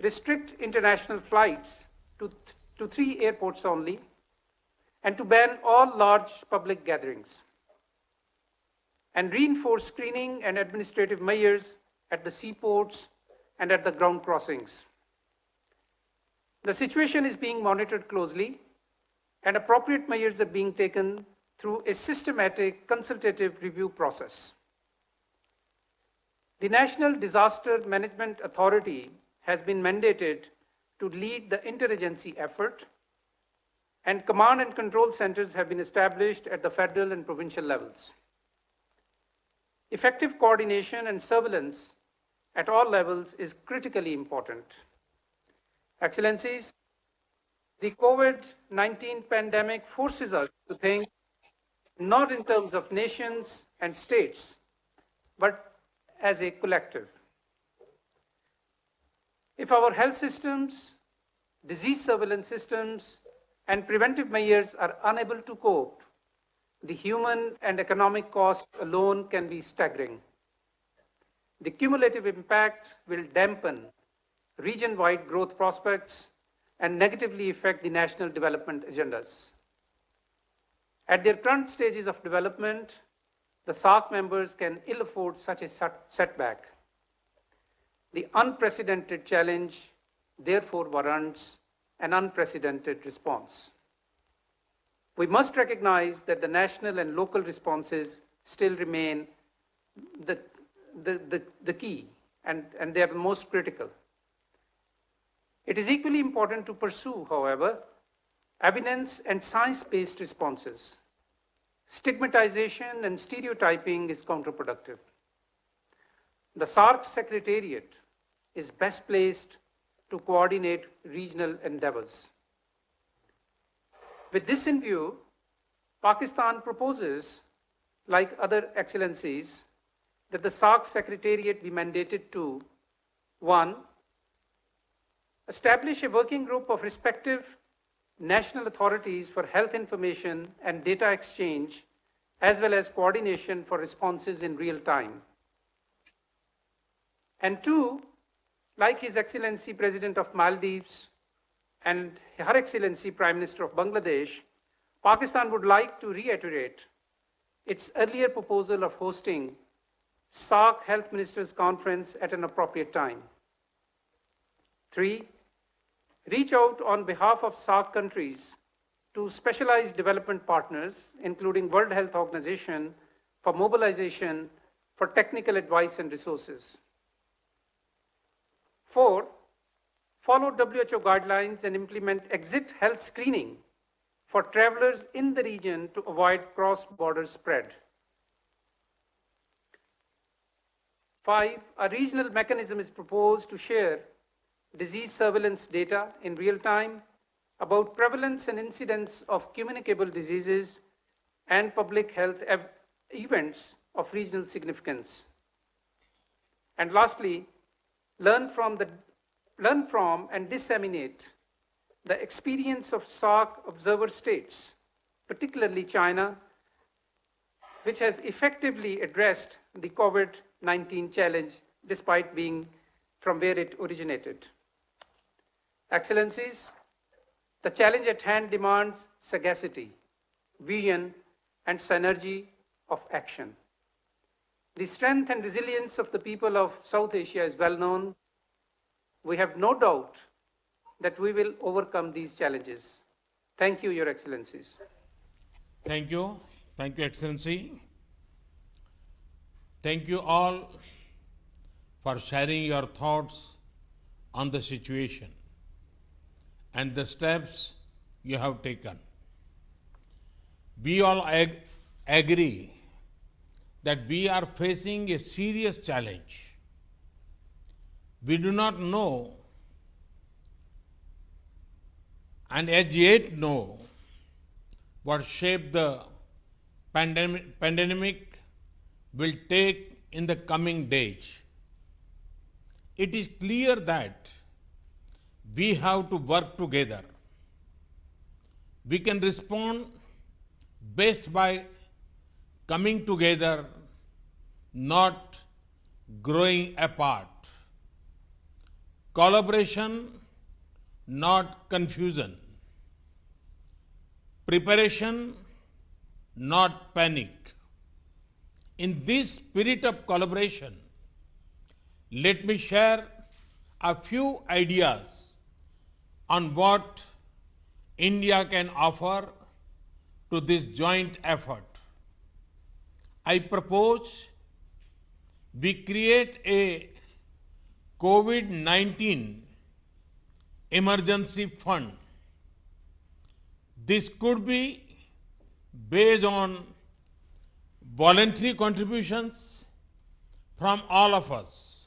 restrict international flights to 3 airports only, and to ban all large public gatherings, and reinforce screening and administrative measures at the seaports and at the ground crossings. The situation is being monitored closely, and appropriate measures are being taken through a systematic consultative review process. The National Disaster Management Authority has been mandated to lead the interagency effort, and command and control centers have been established at the federal and provincial levels. Effective coordination and surveillance at all levels is critically important. Excellencies, the COVID-19 pandemic forces us to think not in terms of nations and states, but as a collective. If our health systems, disease surveillance systems, and preventive measures are unable to cope, the human and economic cost alone can be staggering. The cumulative impact will dampen region-wide growth prospects and negatively affect the national development agendas. At their current stages of development, the SAARC members can ill afford such a setback. The unprecedented challenge therefore warrants an unprecedented response. We must recognize that the national and local responses still remain the key, and they are the most critical. It is equally important to pursue, however, evidence and science-based responses. Stigmatization and stereotyping is counterproductive. The SAARC Secretariat is best placed to coordinate regional endeavors. With this in view, Pakistan proposes, like other excellencies, that the SAARC Secretariat be mandated to: 1, establish a working group of respective national authorities for health information and data exchange, as well as coordination for responses in real time. And 2, like His Excellency President of Maldives and Her Excellency Prime Minister of Bangladesh, Pakistan would like to reiterate its earlier proposal of hosting SAARC Health Ministers Conference at an appropriate time. 3, reach out on behalf of SAARC countries to specialized development partners, including World Health Organization, for mobilization for technical advice and resources. 4, follow WHO guidelines and implement exit health screening for travelers in the region to avoid cross-border spread. 5, a regional mechanism is proposed to share disease surveillance data in real time about prevalence and incidence of communicable diseases and public health events of regional significance. And lastly, learn from and disseminate the experience of SARC observer states, particularly China, which has effectively addressed the COVID-19 challenge despite being from where it originated. Excellencies, the challenge at hand demands sagacity, vision, and synergy of action. The strength and resilience of the people of South Asia is well known. We have no doubt that we will overcome these challenges. Thank you, Your Excellencies.
Thank you. Thank you, Excellency. Thank you all for sharing your thoughts on the situation and the steps you have taken. We all agree that we are facing a serious challenge. We do not know and as yet know what shape the pandemic will take in the coming days. It is clear that we have to work together. We can respond best by coming together, not growing apart. Collaboration, not confusion. Preparation, not panic. In this spirit of collaboration, let me share a few ideas on what India can offer to this joint effort. I propose we create a COVID-19 emergency fund. This could be based on voluntary contributions from all of us.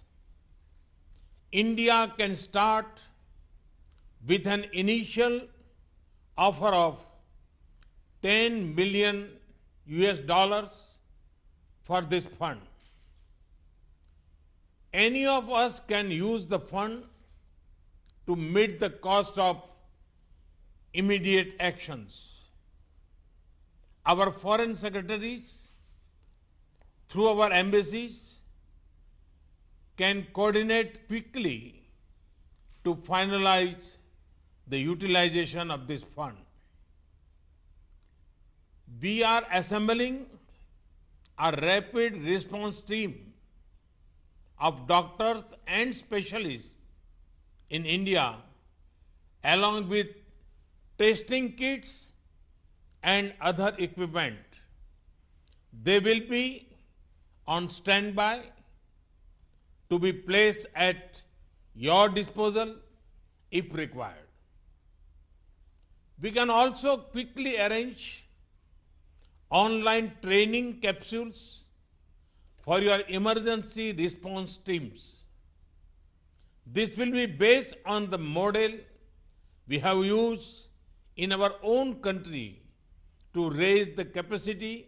India can start with an initial offer of $10 million for this fund. Any of us can use the fund to meet the cost of immediate actions. Our foreign secretaries, through our embassies, can coordinate quickly to finalize the utilization of this fund. We are assembling a rapid response team of doctors and specialists in India, along with testing kits and other equipment. They will be on standby to be placed at your disposal if required. We can also quickly arrange online training capsules for your emergency response teams. This will be based on the model we have used in our own country to raise the capacity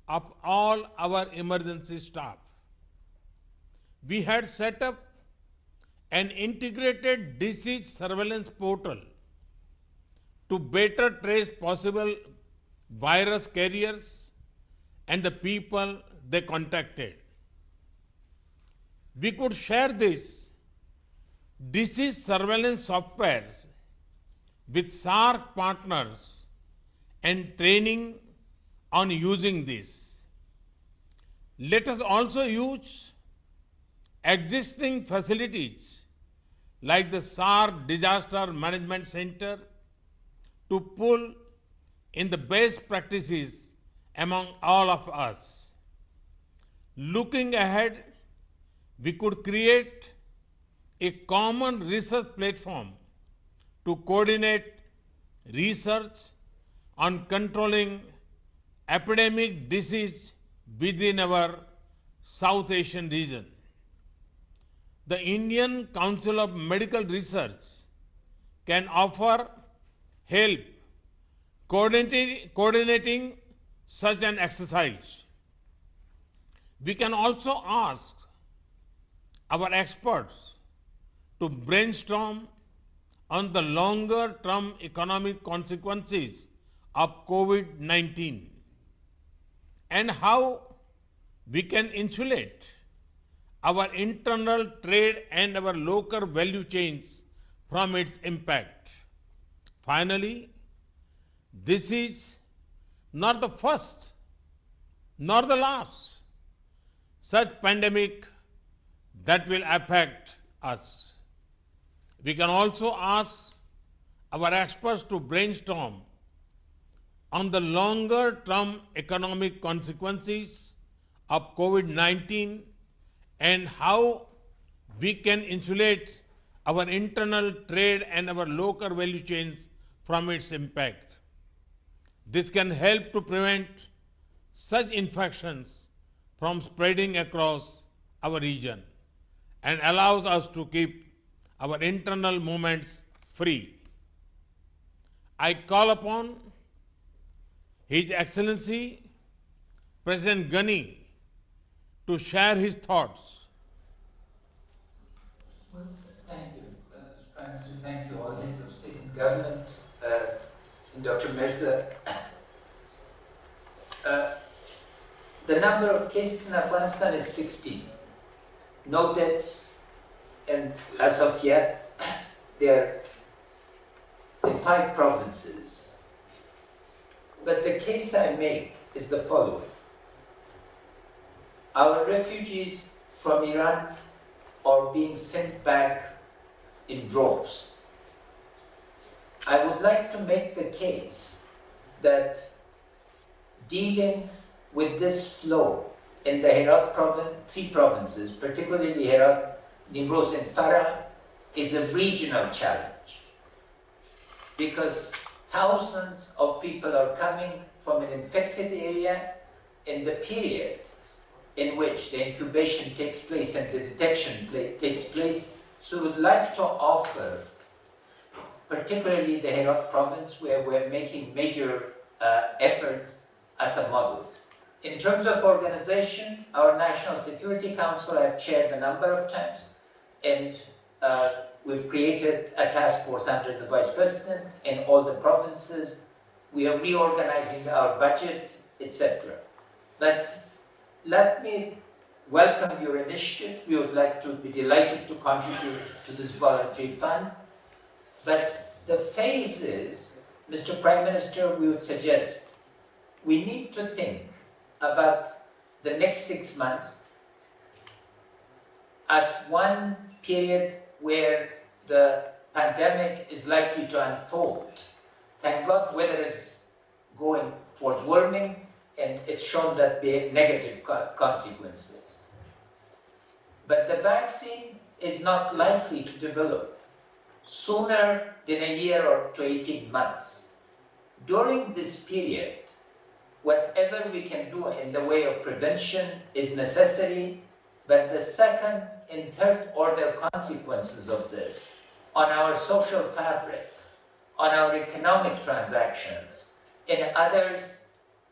of all our emergency staff. We had set up an integrated disease surveillance portal to better trace possible virus carriers and the people they contacted. We could share this disease surveillance software with SARC partners and training on using this. Let us also use existing facilities like the SARC Disaster Management Center to pull in the best practices among all of us. Looking ahead, we could create a common research platform to coordinate research on controlling epidemic disease within our South Asian region. the Indian Council of Medical Research can offer help coordinating such an exercise. We can also ask our experts to brainstorm on the longer-term economic consequences of COVID-19 and how we can insulate our internal trade and our local value chains from its impact. Finally, this is not the first nor the last such pandemic that will affect us. We can also ask our experts to brainstorm on the longer-term economic consequences of COVID-19 and how we can insulate our internal trade and our local value chains from its impact. This can help to prevent such infections from spreading across our region and allows us to keep our internal movements free. I call upon His Excellency President Ghani to share his thoughts.
Well, thank you, Mr. Prime Minister. Thank you, all heads of state and government, and Dr. Mirza. The number of cases in Afghanistan is 16. No deaths, and as of yet, they're in 5 provinces. But the case I make is the following. Our refugees from Iran are being sent back in droves. I would like to make the case that dealing with this flow in the Herat province, 3 provinces, particularly Herat, Nimroz and Farah, is a regional challenge. Because thousands of people are coming from an infected area in the period in which the incubation takes place and the detection takes place. So we would like to offer, particularly the Herat province, where we're making major efforts, as a model. In terms of organization, our National Security Council I've chaired a number of times, and we've created a task force under the Vice President in all the provinces. We are reorganizing our budget, etc. But let me welcome your initiative. We would like to be delighted to contribute to this voluntary fund. But the phases, Mr. Prime Minister, we would suggest we need to think about the next 6 months as one period where the pandemic is likely to unfold. Thank God weather is going towards warming, and it's shown that there are negative consequences. But the vaccine is not likely to develop sooner than a year or to 18 months. During this period, whatever we can do in the way of prevention is necessary, but the second and third order consequences of this on our social fabric, on our economic transactions, and others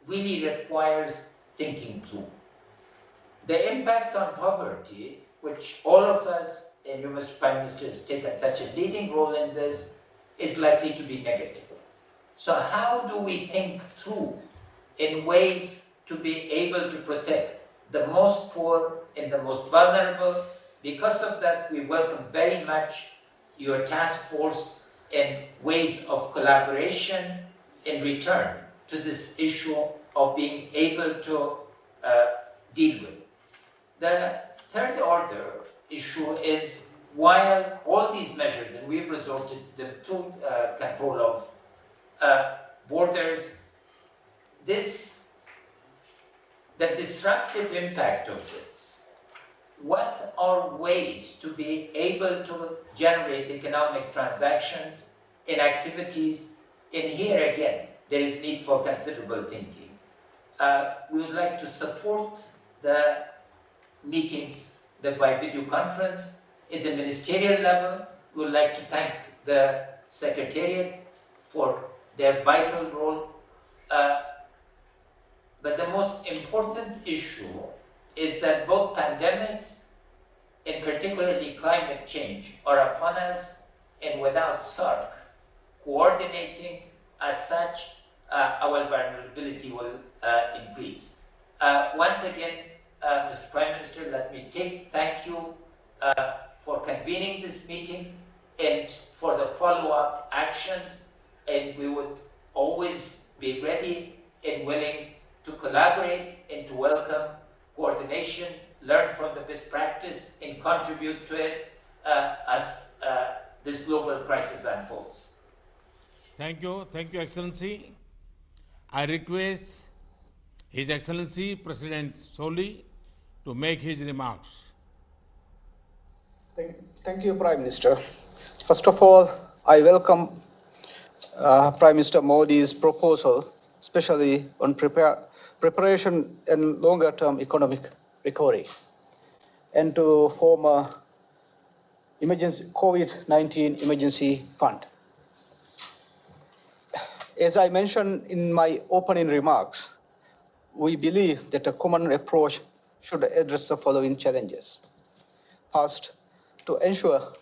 really requires thinking through. The impact on poverty, which all of us, and you, Mr. Prime Minister, has taken such a leading role in this, is likely to be negative. So how do we think through in ways to be able to protect the most poor and the most vulnerable? Because of that, we welcome very much your task force and ways of collaboration in return to this issue of being able to deal with. The third order issue is, while all these measures, and we've resorted to control of borders, the disruptive impact of this, what are ways to be able to generate economic transactions and activities? And here again, there is need for considerable thinking. We would like to support the meetings by video conference, in the ministerial level, we would like to thank the Secretariat for their vital role. But the most important issue is that both pandemics, and particularly climate change, are upon us, and without SARC coordinating as such, our vulnerability will increase. Once again, Mr. Prime Minister, let me thank you for convening this meeting and for the follow-up actions, and we would always be ready and willing to collaborate and to welcome coordination, learn from the best practice, and contribute to it as this global crisis unfolds.
Thank you, Excellency. I request His Excellency President Soli to make his remarks.
Thank you, Prime Minister. First of all, I welcome Prime Minister Modi's proposal, especially on preparation and longer-term economic recovery, and to form a COVID-19 emergency fund. As I mentioned in my opening remarks, we believe that a common approach should address the following challenges. First, to ensure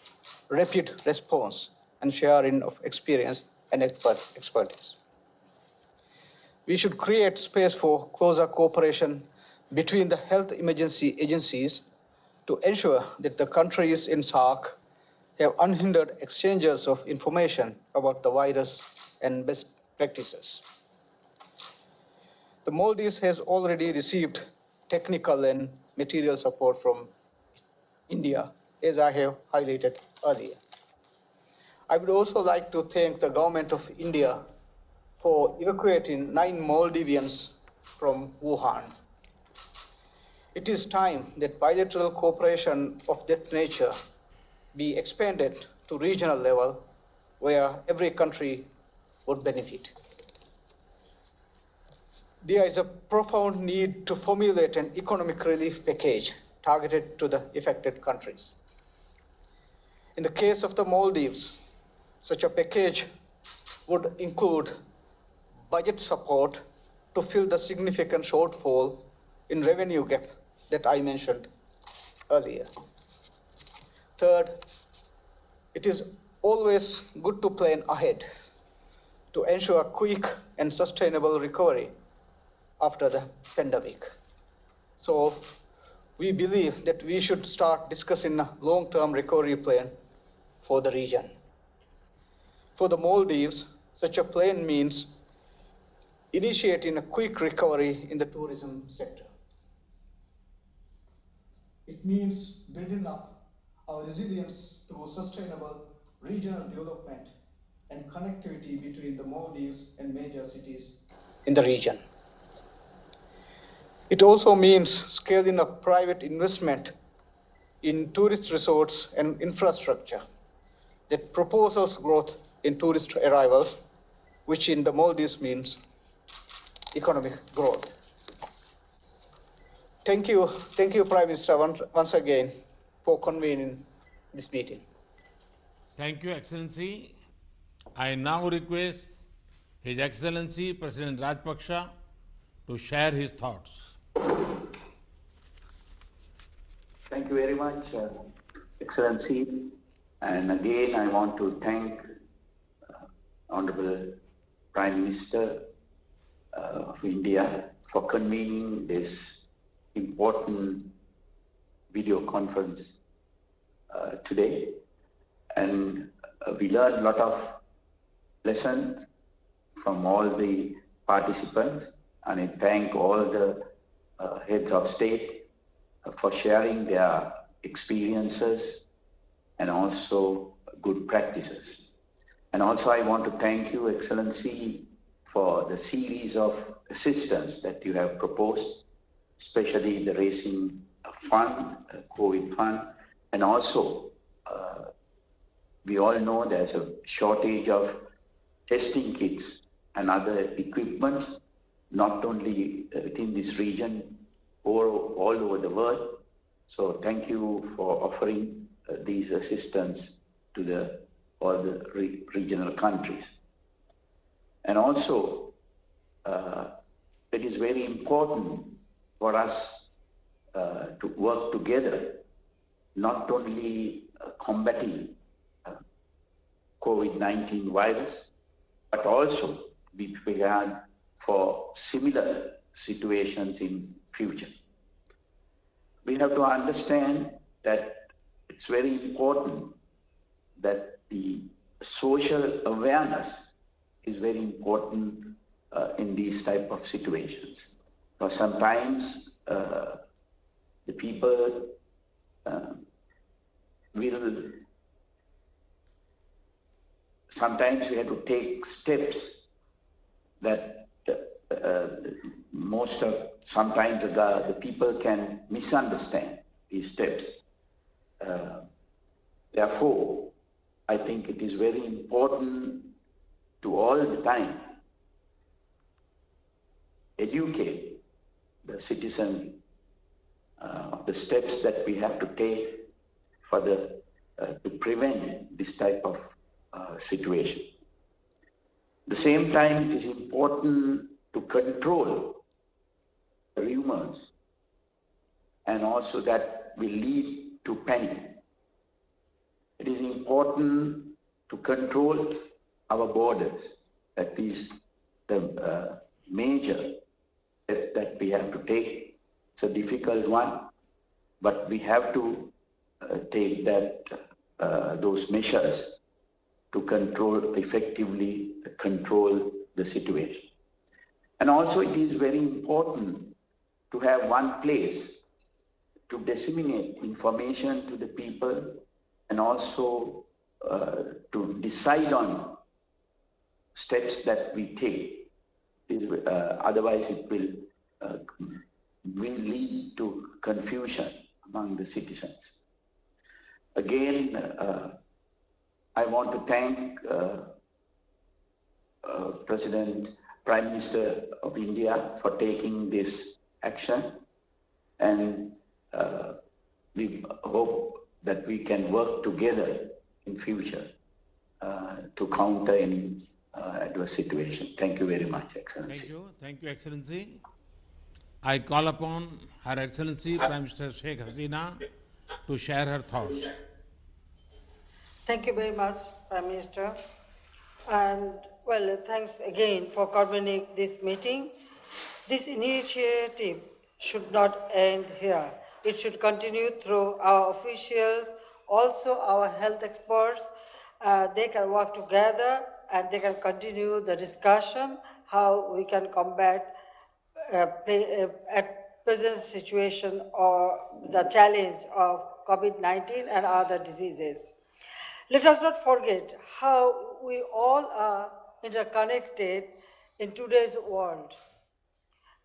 rapid response and sharing of experience and expertise. We should create space for closer cooperation between the health emergency agencies to ensure that the countries in SAARC have unhindered exchanges of information about the virus and best practices. The Maldives has already received technical and material support from India, as I have highlighted earlier. I would also like to thank the government of India for evacuating 9 Maldivians from Wuhan. It is time that bilateral cooperation of that nature be expanded to regional level where every country would benefit. There is a profound need to formulate an economic relief package targeted to the affected countries. In the case of the Maldives, such a package would include budget support to fill the significant shortfall in revenue gap that I mentioned earlier. Third, it is always good to plan ahead to ensure quick and sustainable recovery after the pandemic. So we believe that we should start discussing a long-term recovery plan for the region. For the Maldives, such a plan means initiating a quick recovery in the tourism sector. It means building up our resilience through sustainable regional development and connectivity between the Maldives and major cities in the region. It also means scaling up private investment in tourist resorts and infrastructure that propels growth in tourist arrivals, which in the Maldives means economic growth. Thank you, Prime Minister, once again for convening this meeting.
Thank you, Excellency. I now request His Excellency President Rajpaksha to share his thoughts.
Thank you very much, Excellency. And again, I want to thank Honorable Prime Minister of India for convening this important video conference today. And we learned a lot of lessons from all the participants, and I thank all the heads of state for sharing their experiences and also good practices. And also I want to thank you, Excellency, for the series of assistance that you have proposed, especially the raising fund, COVID fund, and also we all know there's a shortage of testing kits and other equipment, not only within this region, or all over the world. So thank you for offering these assistance to all the regional countries. And also, it is very important for us to work together, not only combating COVID-19 virus, but also be prepared for similar situations in future. We have to understand that it's very important that the social awareness is very important in these type of situations. Because sometimes the people sometimes we have to take steps that sometimes the people can misunderstand these steps. Therefore, I think it is very important to all the time educate the citizen of the steps that we have to take for to prevent this type of situation. At the same time, it is important to control the rumors, and also that will lead to panic. It is important to control our borders. That is the major step that we have to take. It's a difficult one, but we have to take those measures to effectively control the situation. And also it is very important to have one place to disseminate information to the people, and also to decide on steps that we take. Otherwise it will lead to confusion among the citizens. Again, I want to thank Prime Minister of India for taking this action, and we hope that we can work together in future to counter any adverse situation. Thank you very much, Excellency.
Thank you, Excellency. I call upon Her Excellency Prime Minister Sheikh Hasina to share her thoughts.
Thank you very much, Prime Minister. And well, thanks again for convening this meeting. This initiative should not end here. It should continue through our officials, also our health experts. They can work together and they can continue the discussion how we can combat at present situation or the challenge of COVID-19 and other diseases. Let us not forget how we all are interconnected in today's world.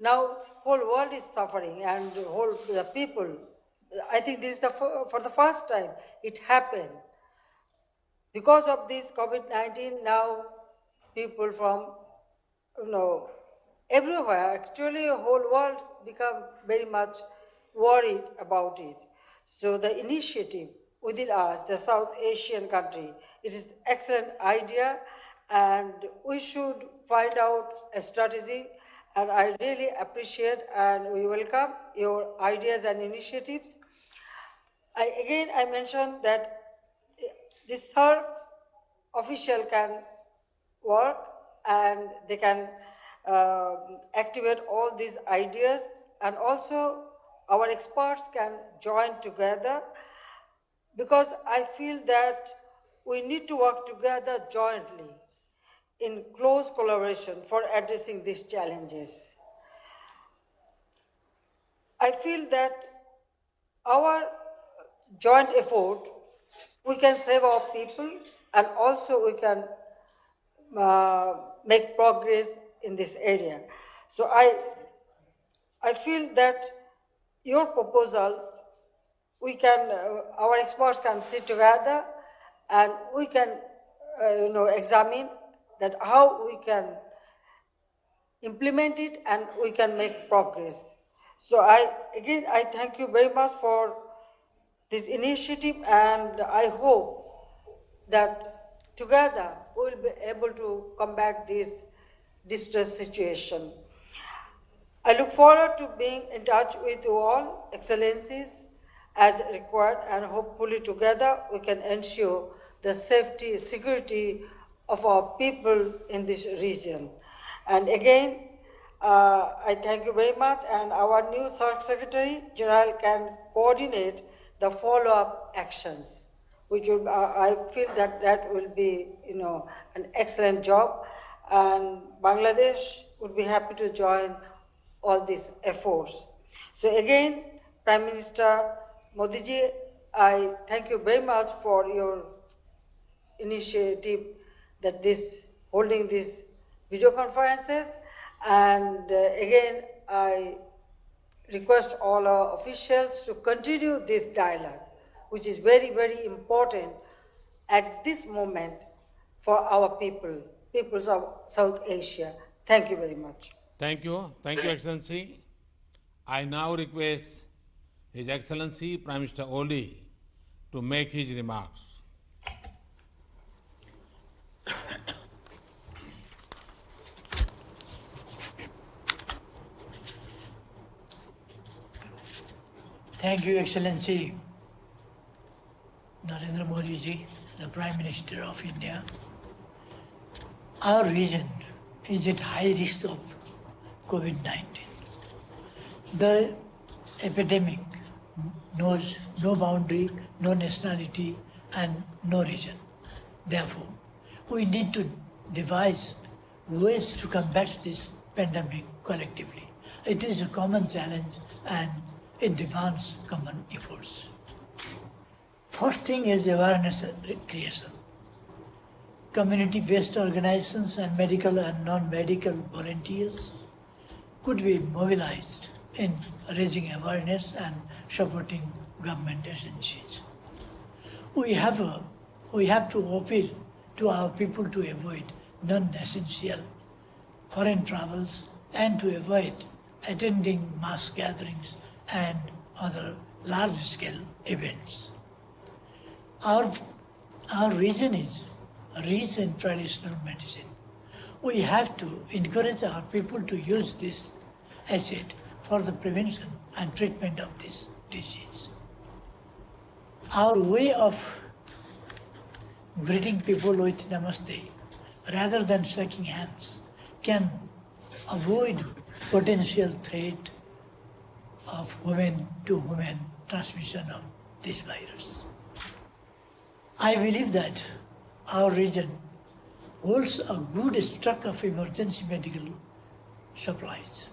Now, whole world is suffering, and the people. I think this is for the first time it happened. Because of this COVID-19, now people from everywhere, actually, the whole world become very much worried about it. So the initiative within us, the South Asian country, it is excellent idea, and we should find out a strategy, and I really appreciate and we welcome your ideas and initiatives. I mentioned that this third official can work and they can activate all these ideas, and also our experts can join together, because I feel that we need to work together jointly in close collaboration for addressing these challenges. I feel that our joint effort, we can save our people, and also we can make progress in this area. So I feel that your proposals, we can, our experts can sit together and we can, examine that how we can implement it and we can make progress. So I thank you very much for this initiative, and I hope that together we will be able to combat this distress situation. I look forward to being in touch with you all, Excellencies, as required, and hopefully together we can ensure the safety, security of our people in this region. And again, I thank you very much, and our new SAARC Secretary General can coordinate the follow-up actions, which will, I feel that will be, an excellent job, and Bangladesh would be happy to join all these efforts. So again, Prime Minister Modi ji, I thank you very much for your initiative that holding these video conferences, and again I request all our officials to continue this dialogue, which is very, very important at this moment for our peoples of South Asia. Thank you very much.
Thank you, Excellency. I now request His Excellency Prime Minister Oli to make his remarks.
Thank you, Excellency Narendra Modi ji, the Prime Minister of India. Our region is at high risk of COVID-19. The epidemic knows no boundary, no nationality, and no region. Therefore, we need to devise ways to combat this pandemic collectively. It is a common challenge and it demands common efforts. First thing is awareness creation. Community-based organizations and medical and non-medical volunteers could be mobilized in raising awareness and supporting government agencies. We have to appeal to our people to avoid non-essential foreign travels and to avoid attending mass gatherings and other large-scale events. Our region is rich in traditional medicine. We have to encourage our people to use this asset for the prevention and treatment of this disease. Our way of greeting people with namaste rather than shaking hands can avoid potential threat of human-to-human transmission of this virus. I believe that our region holds a good stock of emergency medical supplies,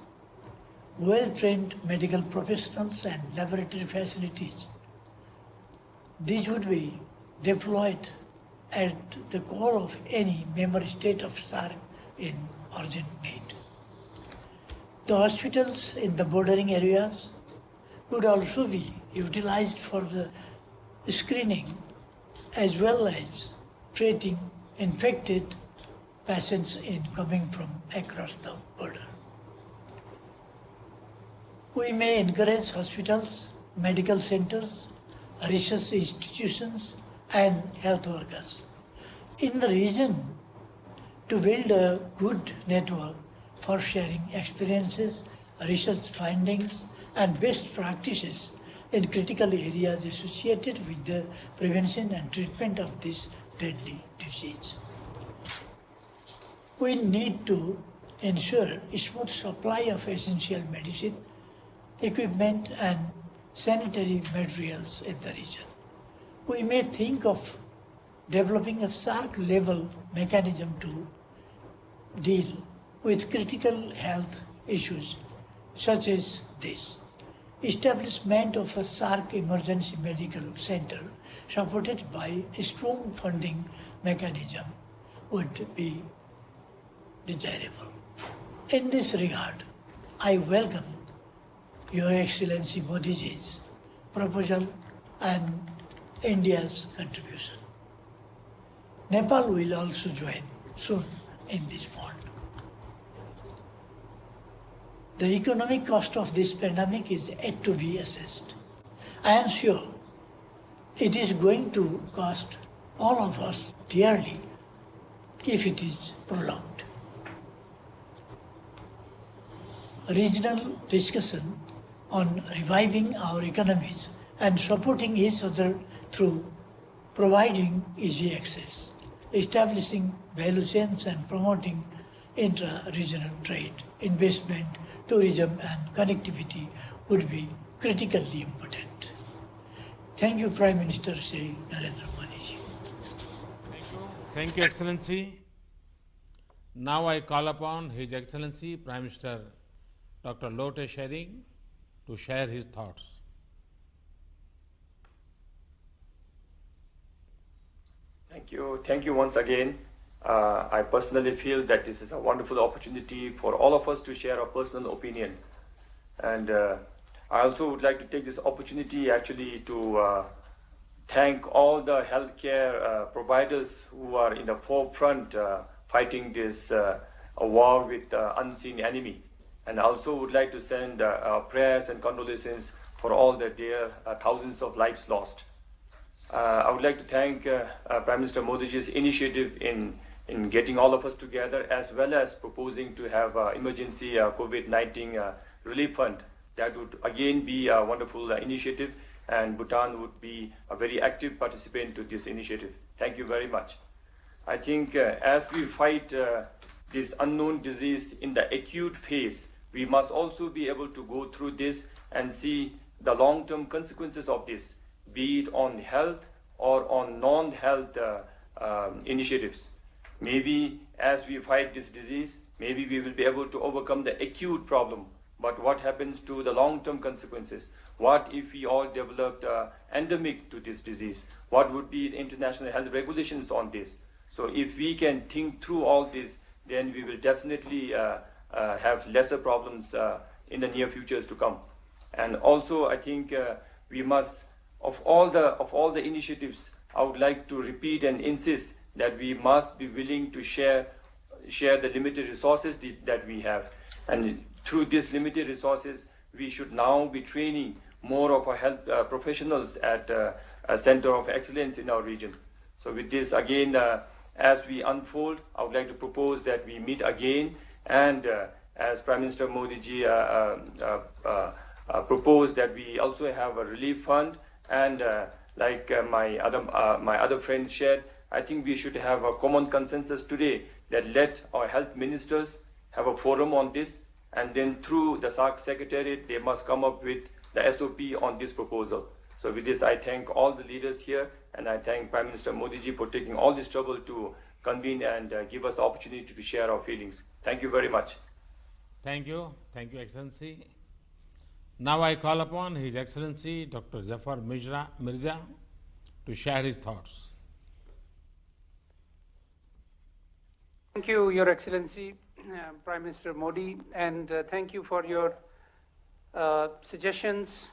well-trained medical professionals and laboratory facilities. These would be deployed at the call of any member state of SAARC in urgent need. The hospitals in the bordering areas could also be utilized for the screening as well as treating infected patients coming from across the border. We may encourage hospitals, medical centers, research institutions, and health workers in the region to build a good network for sharing experiences, research findings, and best practices in critical areas associated with the prevention and treatment of this deadly disease. We need to ensure a smooth supply of essential medicine, equipment, and sanitary materials in the region. We may think of developing a SAARC-level mechanism to deal with critical health issues such as this. Establishment of a SAARC emergency medical center supported by a strong funding mechanism would be desirable. In this regard, I welcome Your Excellency Modi ji's proposal and India's contribution. Nepal will also join soon in this fund. The economic cost of this pandemic is yet to be assessed. I am sure it is going to cost all of us dearly if it is prolonged. Regional discussion on reviving our economies and supporting each other through providing easy access, establishing value chains and promoting intra-regional trade, investment, tourism and connectivity would be critically important. Thank you, Prime Minister Shri Narendra Modi ji.
Thank you, Excellency. Now I call upon His Excellency Prime Minister Dr. Lote Tshering to share his thoughts.
Thank you once again. I personally feel that this is a wonderful opportunity for all of us to share our personal opinions. And I also would like to take this opportunity actually to thank all the healthcare providers who are in the forefront fighting this war with unseen enemy. And I also would like to send prayers and condolences for all the dear thousands of lives lost. I would like to thank Prime Minister Modi ji's initiative in getting all of us together, as well as proposing to have emergency COVID-19 relief fund. That would again be a wonderful initiative, and Bhutan would be a very active participant to this initiative. Thank you very much. I think as we fight this unknown disease in the acute phase, we must also be able to go through this and see the long-term consequences of this, be it on health or on non-health initiatives. Maybe as we fight this disease, maybe we will be able to overcome the acute problem. But what happens to the long-term consequences? What if we all developed endemic to this disease? What would be the international health regulations on this? So if we can think through all this, then we will definitely have lesser problems in the near futures to come. And also, I think we must, of all the initiatives, I would like to repeat and insist that we must be willing to share the limited resources that we have. And through these limited resources, we should now be training more of our health professionals at a center of excellence in our region. So with this, again, as we unfold, I would like to propose that we meet again, and as Prime Minister Modi ji proposed, that we also have a relief fund, and like my other friends shared, I think we should have a common consensus today that let our health ministers have a forum on this, and then through the SARC Secretariat, they must come up with the SOP on this proposal. So with this, I thank all the leaders here, and I thank Prime Minister Modi ji for taking all this trouble to convene and give us the opportunity to share our feelings. Thank you very much.
Thank you, Excellency. Now I call upon His Excellency Dr. Zafar Mirza to share his thoughts.
Thank you, Your Excellency, Prime Minister Modi, and thank you for your suggestions.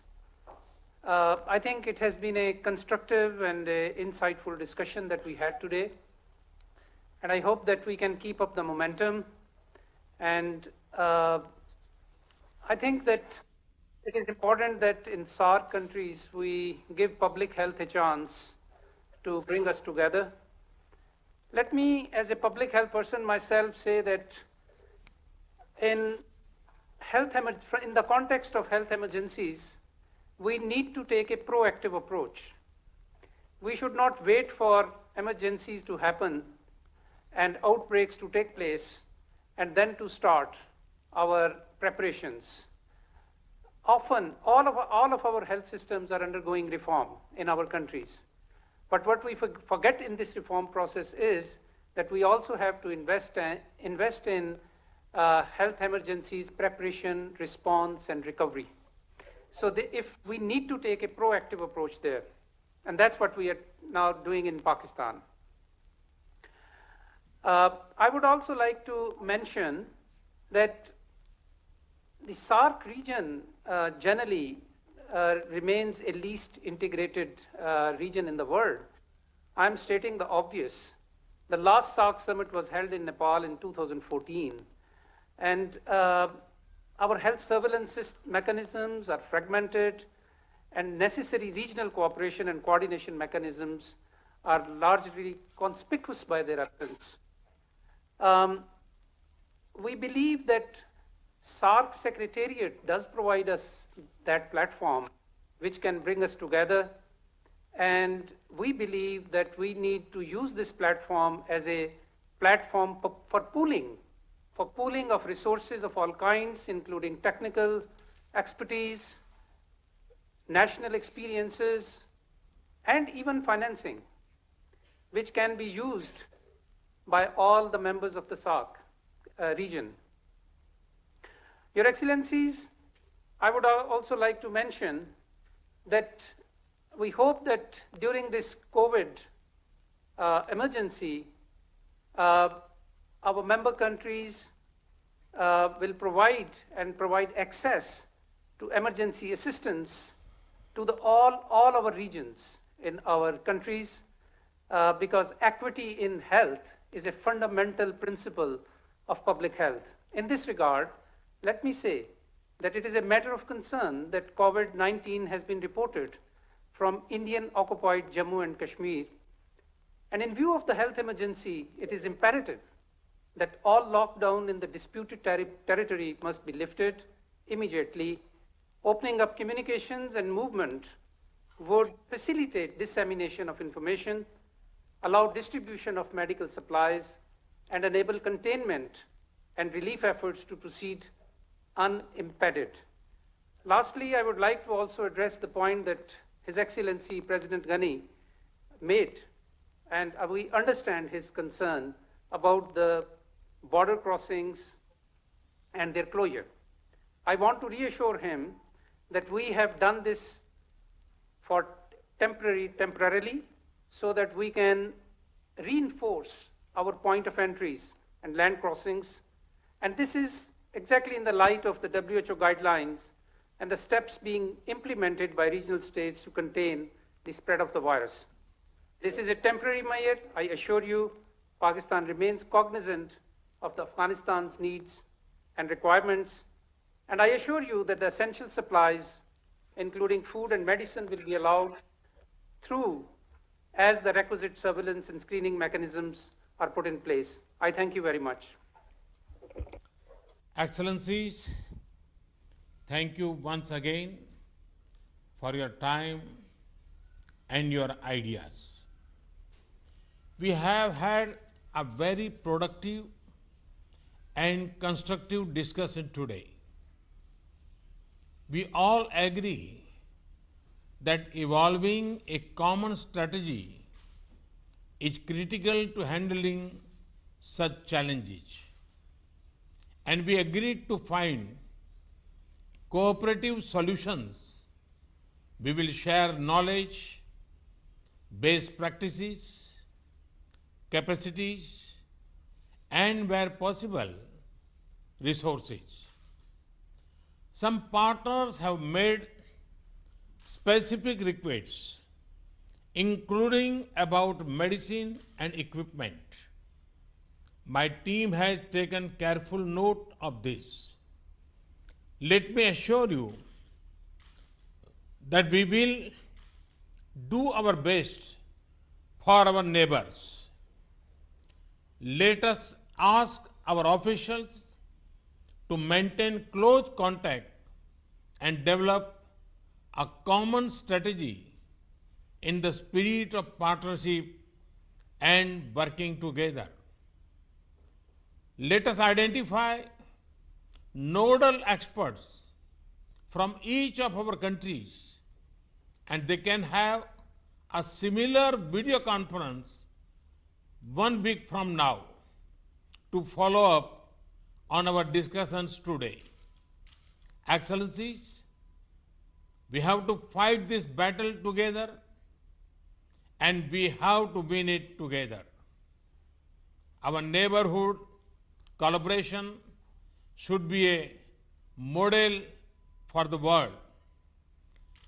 I think it has been a constructive and insightful discussion that we had today, and I hope that we can keep up the momentum. And I think that it is important that in SAARC countries we give public health a chance to bring us together. Let me, as a public health person myself, say that in the context of health emergencies, we need to take a proactive approach. We should not wait for emergencies to happen and outbreaks to take place and then to start our preparations. Often, all of our health systems are undergoing reform in our countries. But what we forget in this reform process is that we also have to invest in health emergencies, preparation, response, and recovery. So if we need to take a proactive approach there, and that's what we are now doing in Pakistan. I would also like to mention that the SAARC region generally remains a least integrated region in the world. I'm stating the obvious. The last SAARC summit was held in Nepal in 2014, and our health surveillance mechanisms are fragmented, and necessary regional cooperation and coordination mechanisms are largely conspicuous by their absence. We believe that SAARC Secretariat does provide us that platform which can bring us together, and we believe that we need to use this platform as a platform for pooling of resources of all kinds, including technical expertise, national experiences, and even financing, which can be used by all the members of the SAARC region. Your Excellencies, I would also like to mention that we hope that during this COVID emergency, our member countries will provide access to emergency assistance to all our regions in our countries, because equity in health is a fundamental principle of public health. In this regard, let me say that it is a matter of concern that COVID-19 has been reported from Indian-occupied Jammu and Kashmir. And in view of the health emergency, it is imperative that all lockdown in the disputed territory must be lifted immediately. Opening up communications and movement would facilitate dissemination of information, allow distribution of medical supplies, and enable containment and relief efforts to proceed unimpeded. Lastly, I would like to also address the point that His Excellency President Ghani made, and we understand his concern about the border crossings and their closure. I want to reassure him that we have done this for temporarily so that we can reinforce our point of entries and land crossings. And this is exactly in the light of the WHO guidelines and the steps being implemented by regional states to contain the spread of the virus. This is a temporary measure. I assure you, Pakistan remains cognizant of Afghanistan's needs and requirements, and I assure you that the essential supplies, including food and medicine, will be allowed through as the requisite surveillance and screening mechanisms are put in place. I thank you very much.
Excellencies, thank you once again for your time and your ideas. We have had a very productive and constructive discussion today. We all agree that evolving a common strategy is critical to handling such challenges. And we agreed to find cooperative solutions. We will share knowledge, best practices, capacities, and where possible, resources. Some partners have made specific requests, including about medicine and equipment. My team has taken careful note of this. Let me assure you that we will do our best for our neighbors. Let us ask our officials to maintain close contact and develop a common strategy in the spirit of partnership and working together. Let us identify nodal experts from each of our countries, and they can have a similar video conference 1 week from now to follow up on our discussions today. Excellencies, we have to fight this battle together, and we have to win it together. Our neighborhood collaboration should be a model for the world.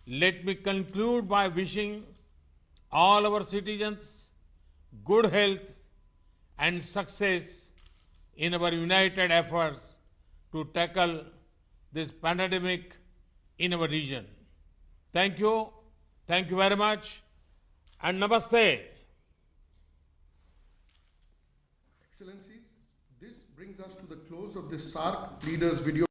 Let me conclude by wishing all our citizens good health and success in our united efforts to tackle this pandemic in our region. Thank you. Thank you very much. And namaste.
Excellencies, this brings us to the close of this SAARC leaders video